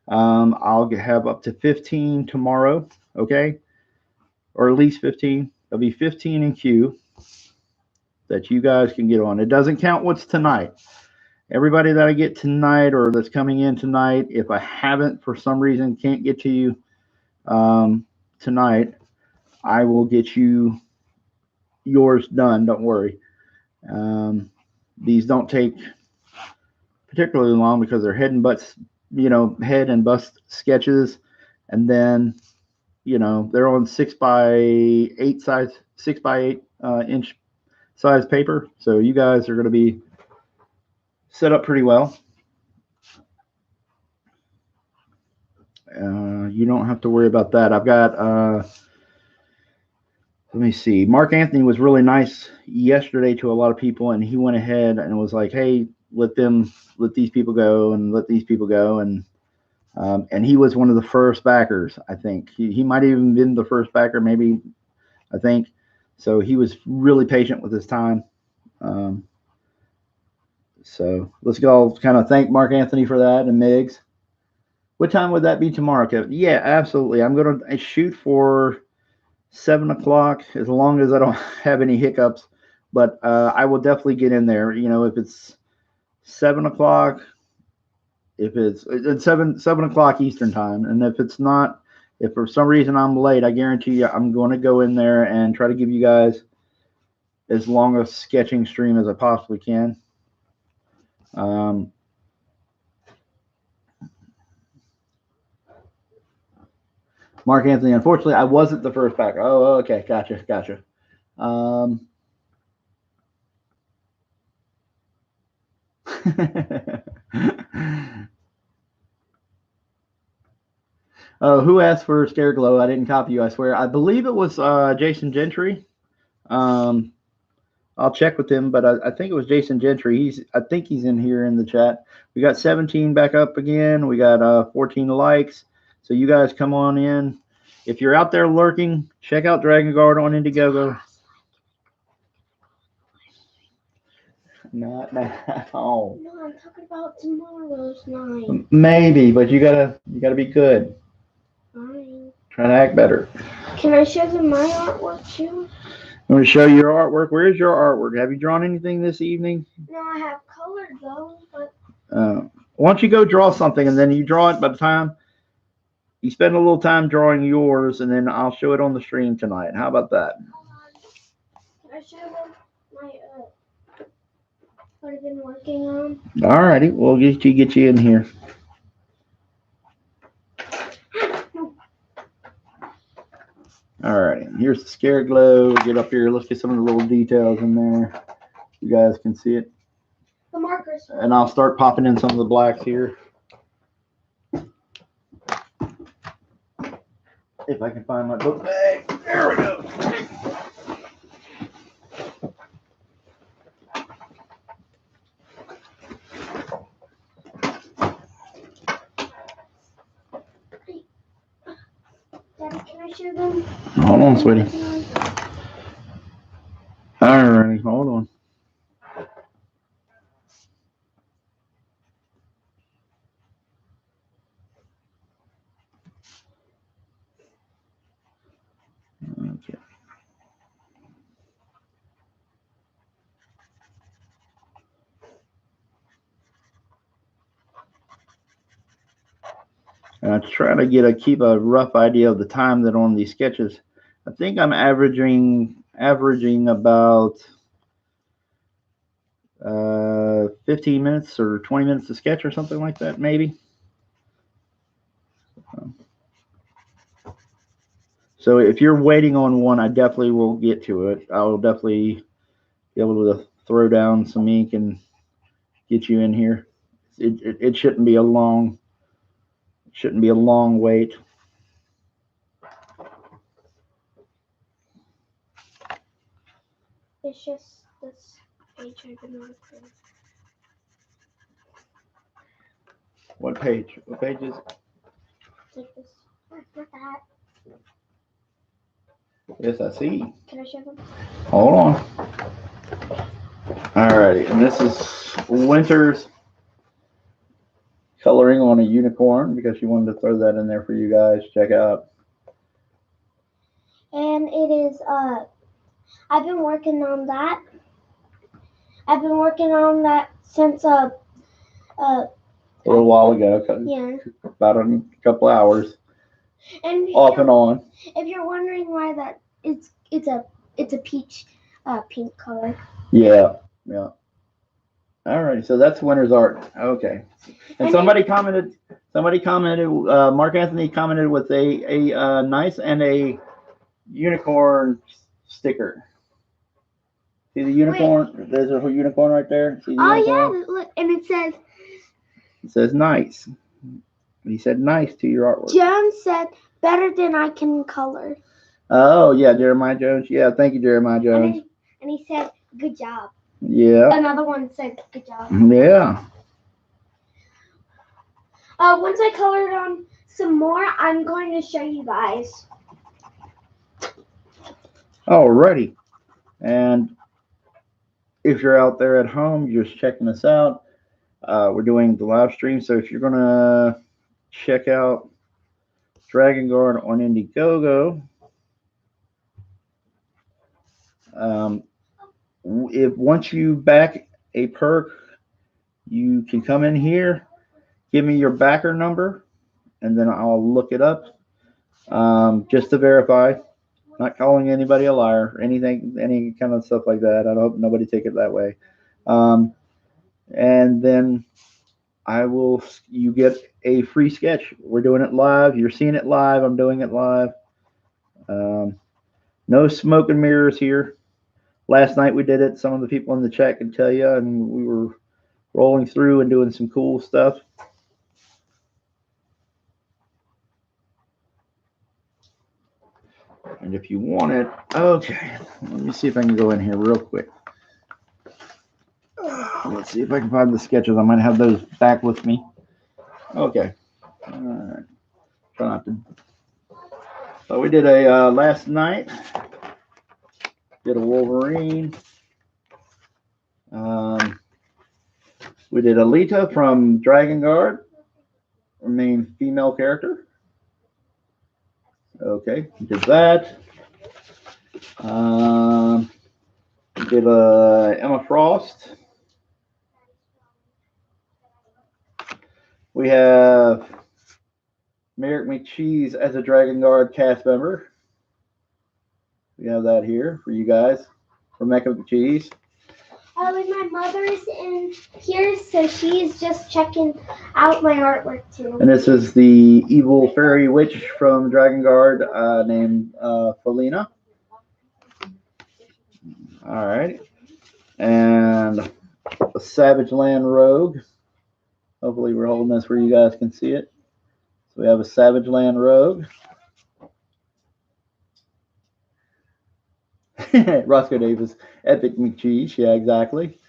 I'll have up to 15 tomorrow, okay? Or at least 15. There'll be 15 in queue that you guys can get on. It doesn't count what's tonight. Everybody that I get tonight or that's coming in tonight, if I haven't for some reason can't get to you tonight, I will get you yours done. Don't worry. These don't take particularly long because they're head and bust sketches, and then they're on 6x8 size, 6x8 inch size paper. So you guys are going to be set up pretty well. You don't have to worry about that. I've got let me see. Mark Anthony was really nice yesterday to a lot of people, and he went ahead and was like, "Hey, let these people go, and let these people go." And he was one of the first backers. I think he might have even been the first backer, maybe. I think so. He was really patient with his time. So let's go kind of thank Mark Anthony for that, and Miggs. What time would that be tomorrow, Kevin? Yeah, absolutely. I'm going to shoot for 7 o'clock as long as I don't have any hiccups. But I will definitely get in there. If it's 7 o'clock, if it's 7 o'clock Eastern time, and if it's not, if for some reason I'm late, I guarantee you I'm going to go in there and try to give you guys as long a sketching stream as I possibly can. Mark Anthony, unfortunately, I wasn't the first backer. Oh, okay, gotcha. Who asked for Scare Glow? I didn't copy you, I swear. I believe it was Jason Gentry. I'll check with him, but I think it was Jason Gentry. I think he's in here in the chat. We got 17 back up again. We got 14 likes. So you guys come on in. If you're out there lurking, check out Dragonguard on Indiegogo. Not now. No, I'm talking about tomorrow's night. Maybe, but you gotta be good. Fine. Try to act better. Can I show them my artwork too? I'm going to show you your artwork. Where's your artwork? Have you drawn anything this evening? No, I have colored those, but. Why don't you go draw something, and then you draw it by the time you spend a little time drawing yours, and then I'll show it on the stream tonight. How about that? Can I show them my what I've been working on? All righty, we'll get you in here. All right, here's the Scare Glow. Get up here. Let's get some of the little details in there. You guys can see it. The markers. And I'll start popping in some of the blacks here. If I can find my book bag. There we go. Hold on, sweetie. Alrighty, hold on. Okay. And I try to keep a rough idea of the time that on these sketches. I think I'm averaging about 15 minutes or 20 minutes to sketch or something like that, maybe. So if you're waiting on one, I definitely will get to it. I will definitely be able to throw down some ink and get you in here. It shouldn't be a long wait. It's just this page I've been looking for. What page? What page is it? Like this. Not that. Yes, I see. Can I show them? Hold on. Alrighty, and this is Winter's coloring on a unicorn because she wanted to throw that in there for you guys. Check out. And it is I've been working on that. I've been working on that since A little while ago, yeah. about a couple hours, And off and on. If you're wondering why that it's a peach pink color. Yeah. Alrighty, so that's Winter's art. Okay. And somebody commented. Mark Anthony commented with a nice and a unicorn sticker. See the unicorn? Wait. There's a unicorn right there. See the unicorn? Yeah, look, and it says nice. He said nice to your artwork. Jones said better than I can color. Oh yeah, Jeremiah Jones. Yeah, thank you, Jeremiah Jones. And he said good job. Yeah. Another one said good job. Yeah. Once I colored on some more, I'm going to show you guys. Alrighty. And if you're out there at home, you're just checking us out. We're doing the live stream, so if you're gonna check out Dragonguard on Indiegogo, if once you back a perk, you can come in here, give me your backer number, and then I'll look it up just to verify. Not calling anybody a liar, any kind of stuff like that. I hope nobody take it that way. And then you get a free sketch. We're doing it live. You're seeing it live. I'm doing it live. No smoke and mirrors here. Last night we did it. Some of the people in the chat can tell you, and we were rolling through and doing some cool stuff. And if you want it, okay, let me see if I can go in here real quick. Let's see if I can find the sketches. I might have those back with me. Okay. All right. Try not to. So we did a last night. Did a Wolverine. We did Alita from Dragonguard, our main female character. Okay, did that. Did Emma Frost. We have Merrick McCheese as a Dragonguard cast member. We have that here for you guys. Rebecca McCheese. And my mother's in here, so she's just checking out my artwork too. And this is the evil fairy witch from Dragonguard named Felina. All right. And a Savage Land Rogue. Hopefully we're holding this where you guys can see it. So we have a Savage Land Rogue. Roscoe Davis, Epic McCheese. Yeah, exactly.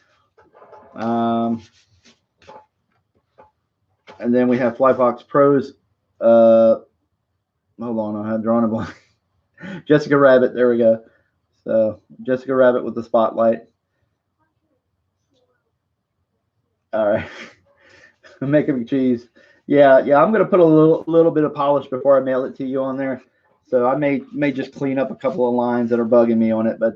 And then we have Flyfox Pros. Hold on, I had drawn a blank. Jessica Rabbit. There we go. So Jessica Rabbit with the spotlight. All right. Making cheese. Yeah, yeah. I'm gonna put a little bit of polish before I mail it to you on there. So I may just clean up a couple of lines that are bugging me on it, but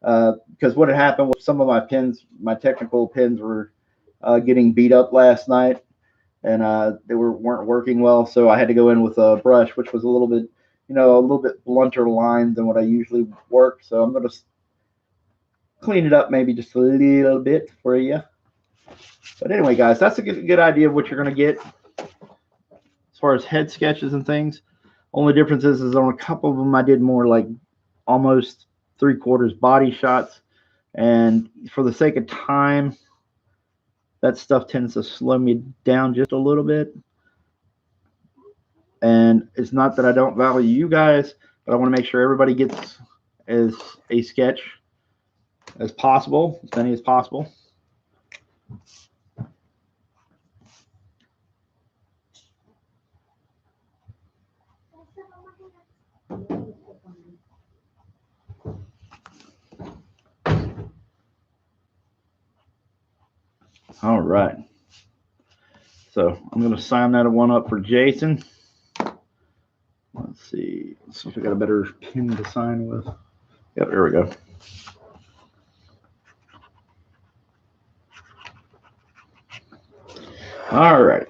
because what had happened was some of my pins, my technical pins, were getting beat up last night, and they weren't working well. So I had to go in with a brush, which was a little bit, a little bit blunter line than what I usually work. So I'm gonna clean it up maybe just a little bit for you. But anyway, guys, that's a good idea of what you're gonna get as far as head sketches and things. Only difference is on a couple of them I did more like almost 3/4 body shots, and for the sake of time, that stuff tends to slow me down just a little bit. And it's not that I don't value you guys, but I want to make sure everybody gets as a sketch as possible, as many as possible. All right. So I'm going to sign that one up for Jason. Let's see if I got a better pin to sign with. Yep, there we go. All right.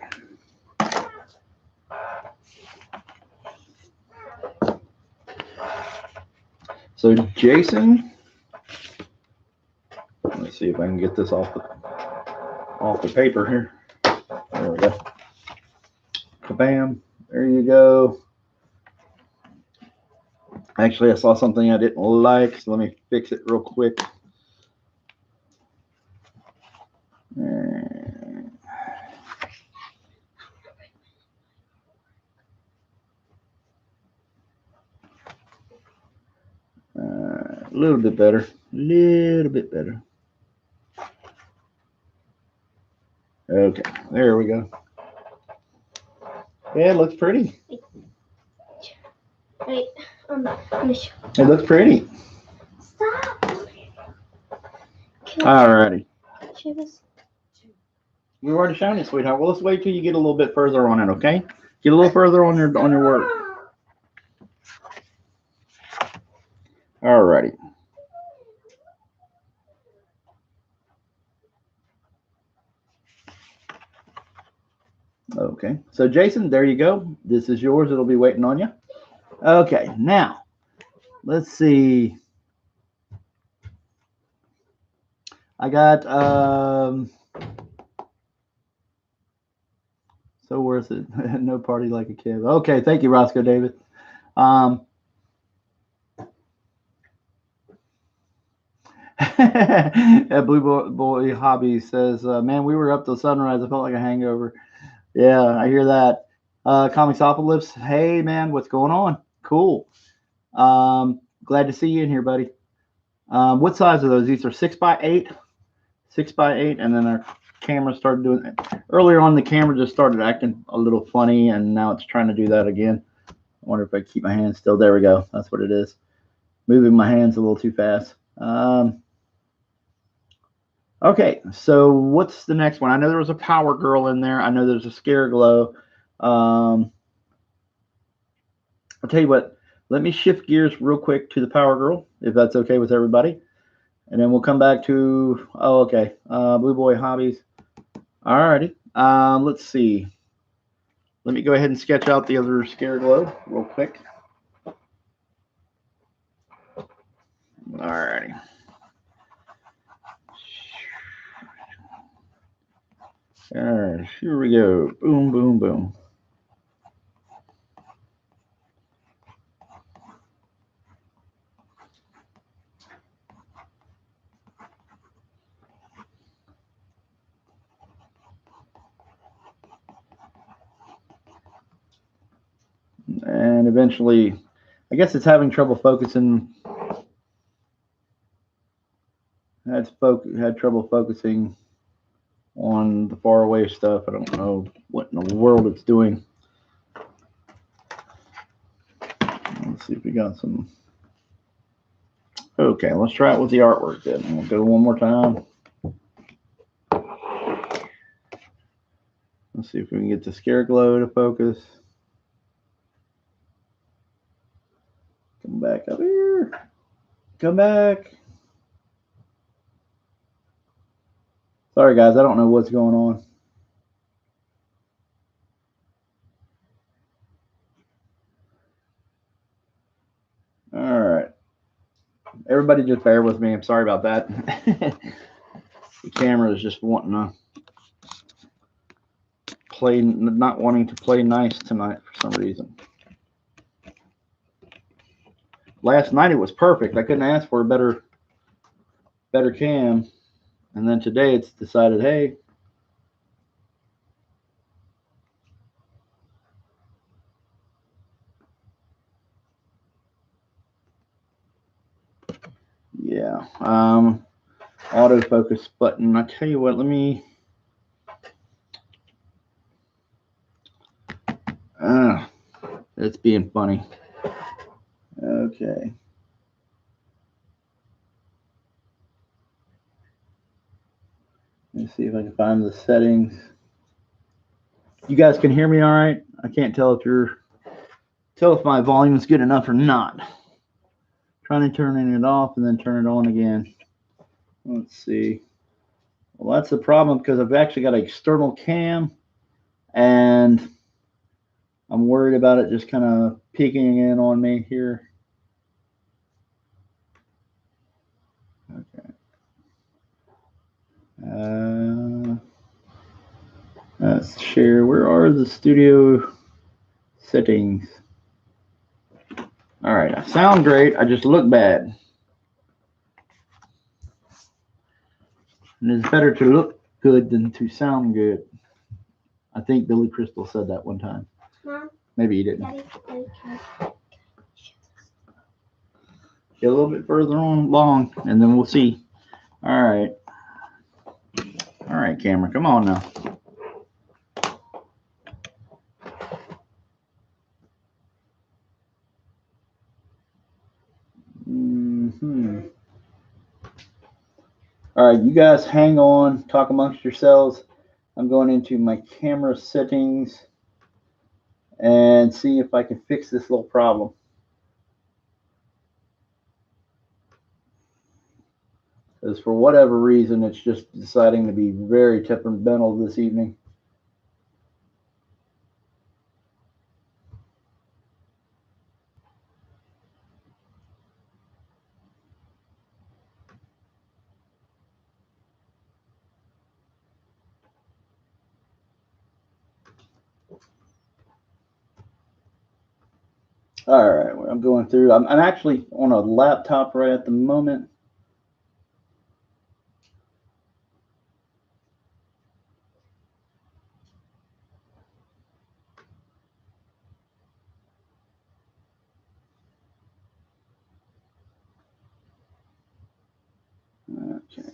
So Jason, let's see if I can get this off the paper here. There we go. Kabam. There you go. Actually, I saw something I didn't like, so let me fix it real quick. A little bit better. Little bit better. Okay, there we go. Yeah, it looks pretty. Wait, let me show. It looks pretty. Stop. Alrighty. Show this. We've already shown it, sweetheart. Well, let's wait till you get a little bit further on it, okay? Get a little further on your work. Alrighty. Okay, so Jason, there you go. This is yours. It'll be waiting on you. Okay, now let's see. I got so worth it. No party like a kid. Okay, thank you, Roscoe David. Blue Boy Hobby says, man, we were up till sunrise. I felt like a hangover. Yeah, I hear that. Comixopolis, hey, man, what's going on? Cool. Glad to see you in here, buddy. What size are those? These are 6x8. 6x8, and then our camera started doing it. Earlier on, the camera just started acting a little funny, and now it's trying to do that again. I wonder if I keep my hands still. There we go. That's what it is. Moving my hands a little too fast. Okay, so what's the next one? I know there was a Power Girl in there. I know there's a Scare Glow. I'll tell you what. Let me shift gears real quick to the Power Girl, if that's okay with everybody. And then we'll come back to, oh, okay, Blue Boy Hobbies. All righty. Let's see. Let me go ahead and sketch out the other Scare Glow real quick. All righty. All right, here we go. Boom, boom, boom. And eventually, I guess it's having trouble focusing. Had trouble focusing on the far away stuff. I don't know what in the world it's doing. Let's see if we got some. Okay, let's try it with the artwork then. We'll go one more time. Let's see if we can get the scare glow to focus. Come back up here. Come back. Sorry guys, I don't know what's going on. All right. Everybody just bear with me. I'm sorry about that. The camera is just wanting to play, not wanting to play nice tonight for some reason. Last night it was perfect. I couldn't ask for a better cam. And then today it's decided, hey, yeah, autofocus button. I tell you what, let me. It's being funny. Okay. Let me see if I can find the settings. You guys can hear me all right? I can't tell if my volume is good enough or not. Trying to turn it off and then turn it on again. Let's see. Well, that's the problem because I've actually got an external cam and I'm worried about it just kind of peeking in on me here. Okay. Let's share. Where are the studio settings? All right, I sound great. I just look bad. And it's better to look good than to sound good. I think Billy Crystal said that one time. Mom, maybe he didn't. Daddy, Get a little bit further along, and then we'll see. All right. All right, camera, come on now. All right, you guys hang on, talk amongst yourselves. I'm going into my camera settings and see if I can fix this little problem. Because for whatever reason, it's just deciding to be very temperamental this evening. All right, I'm going through. I'm actually on a laptop right at the moment. Okay.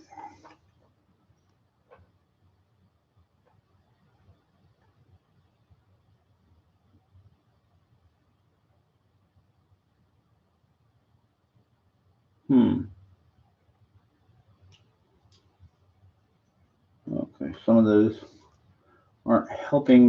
Okay, some of those aren't helping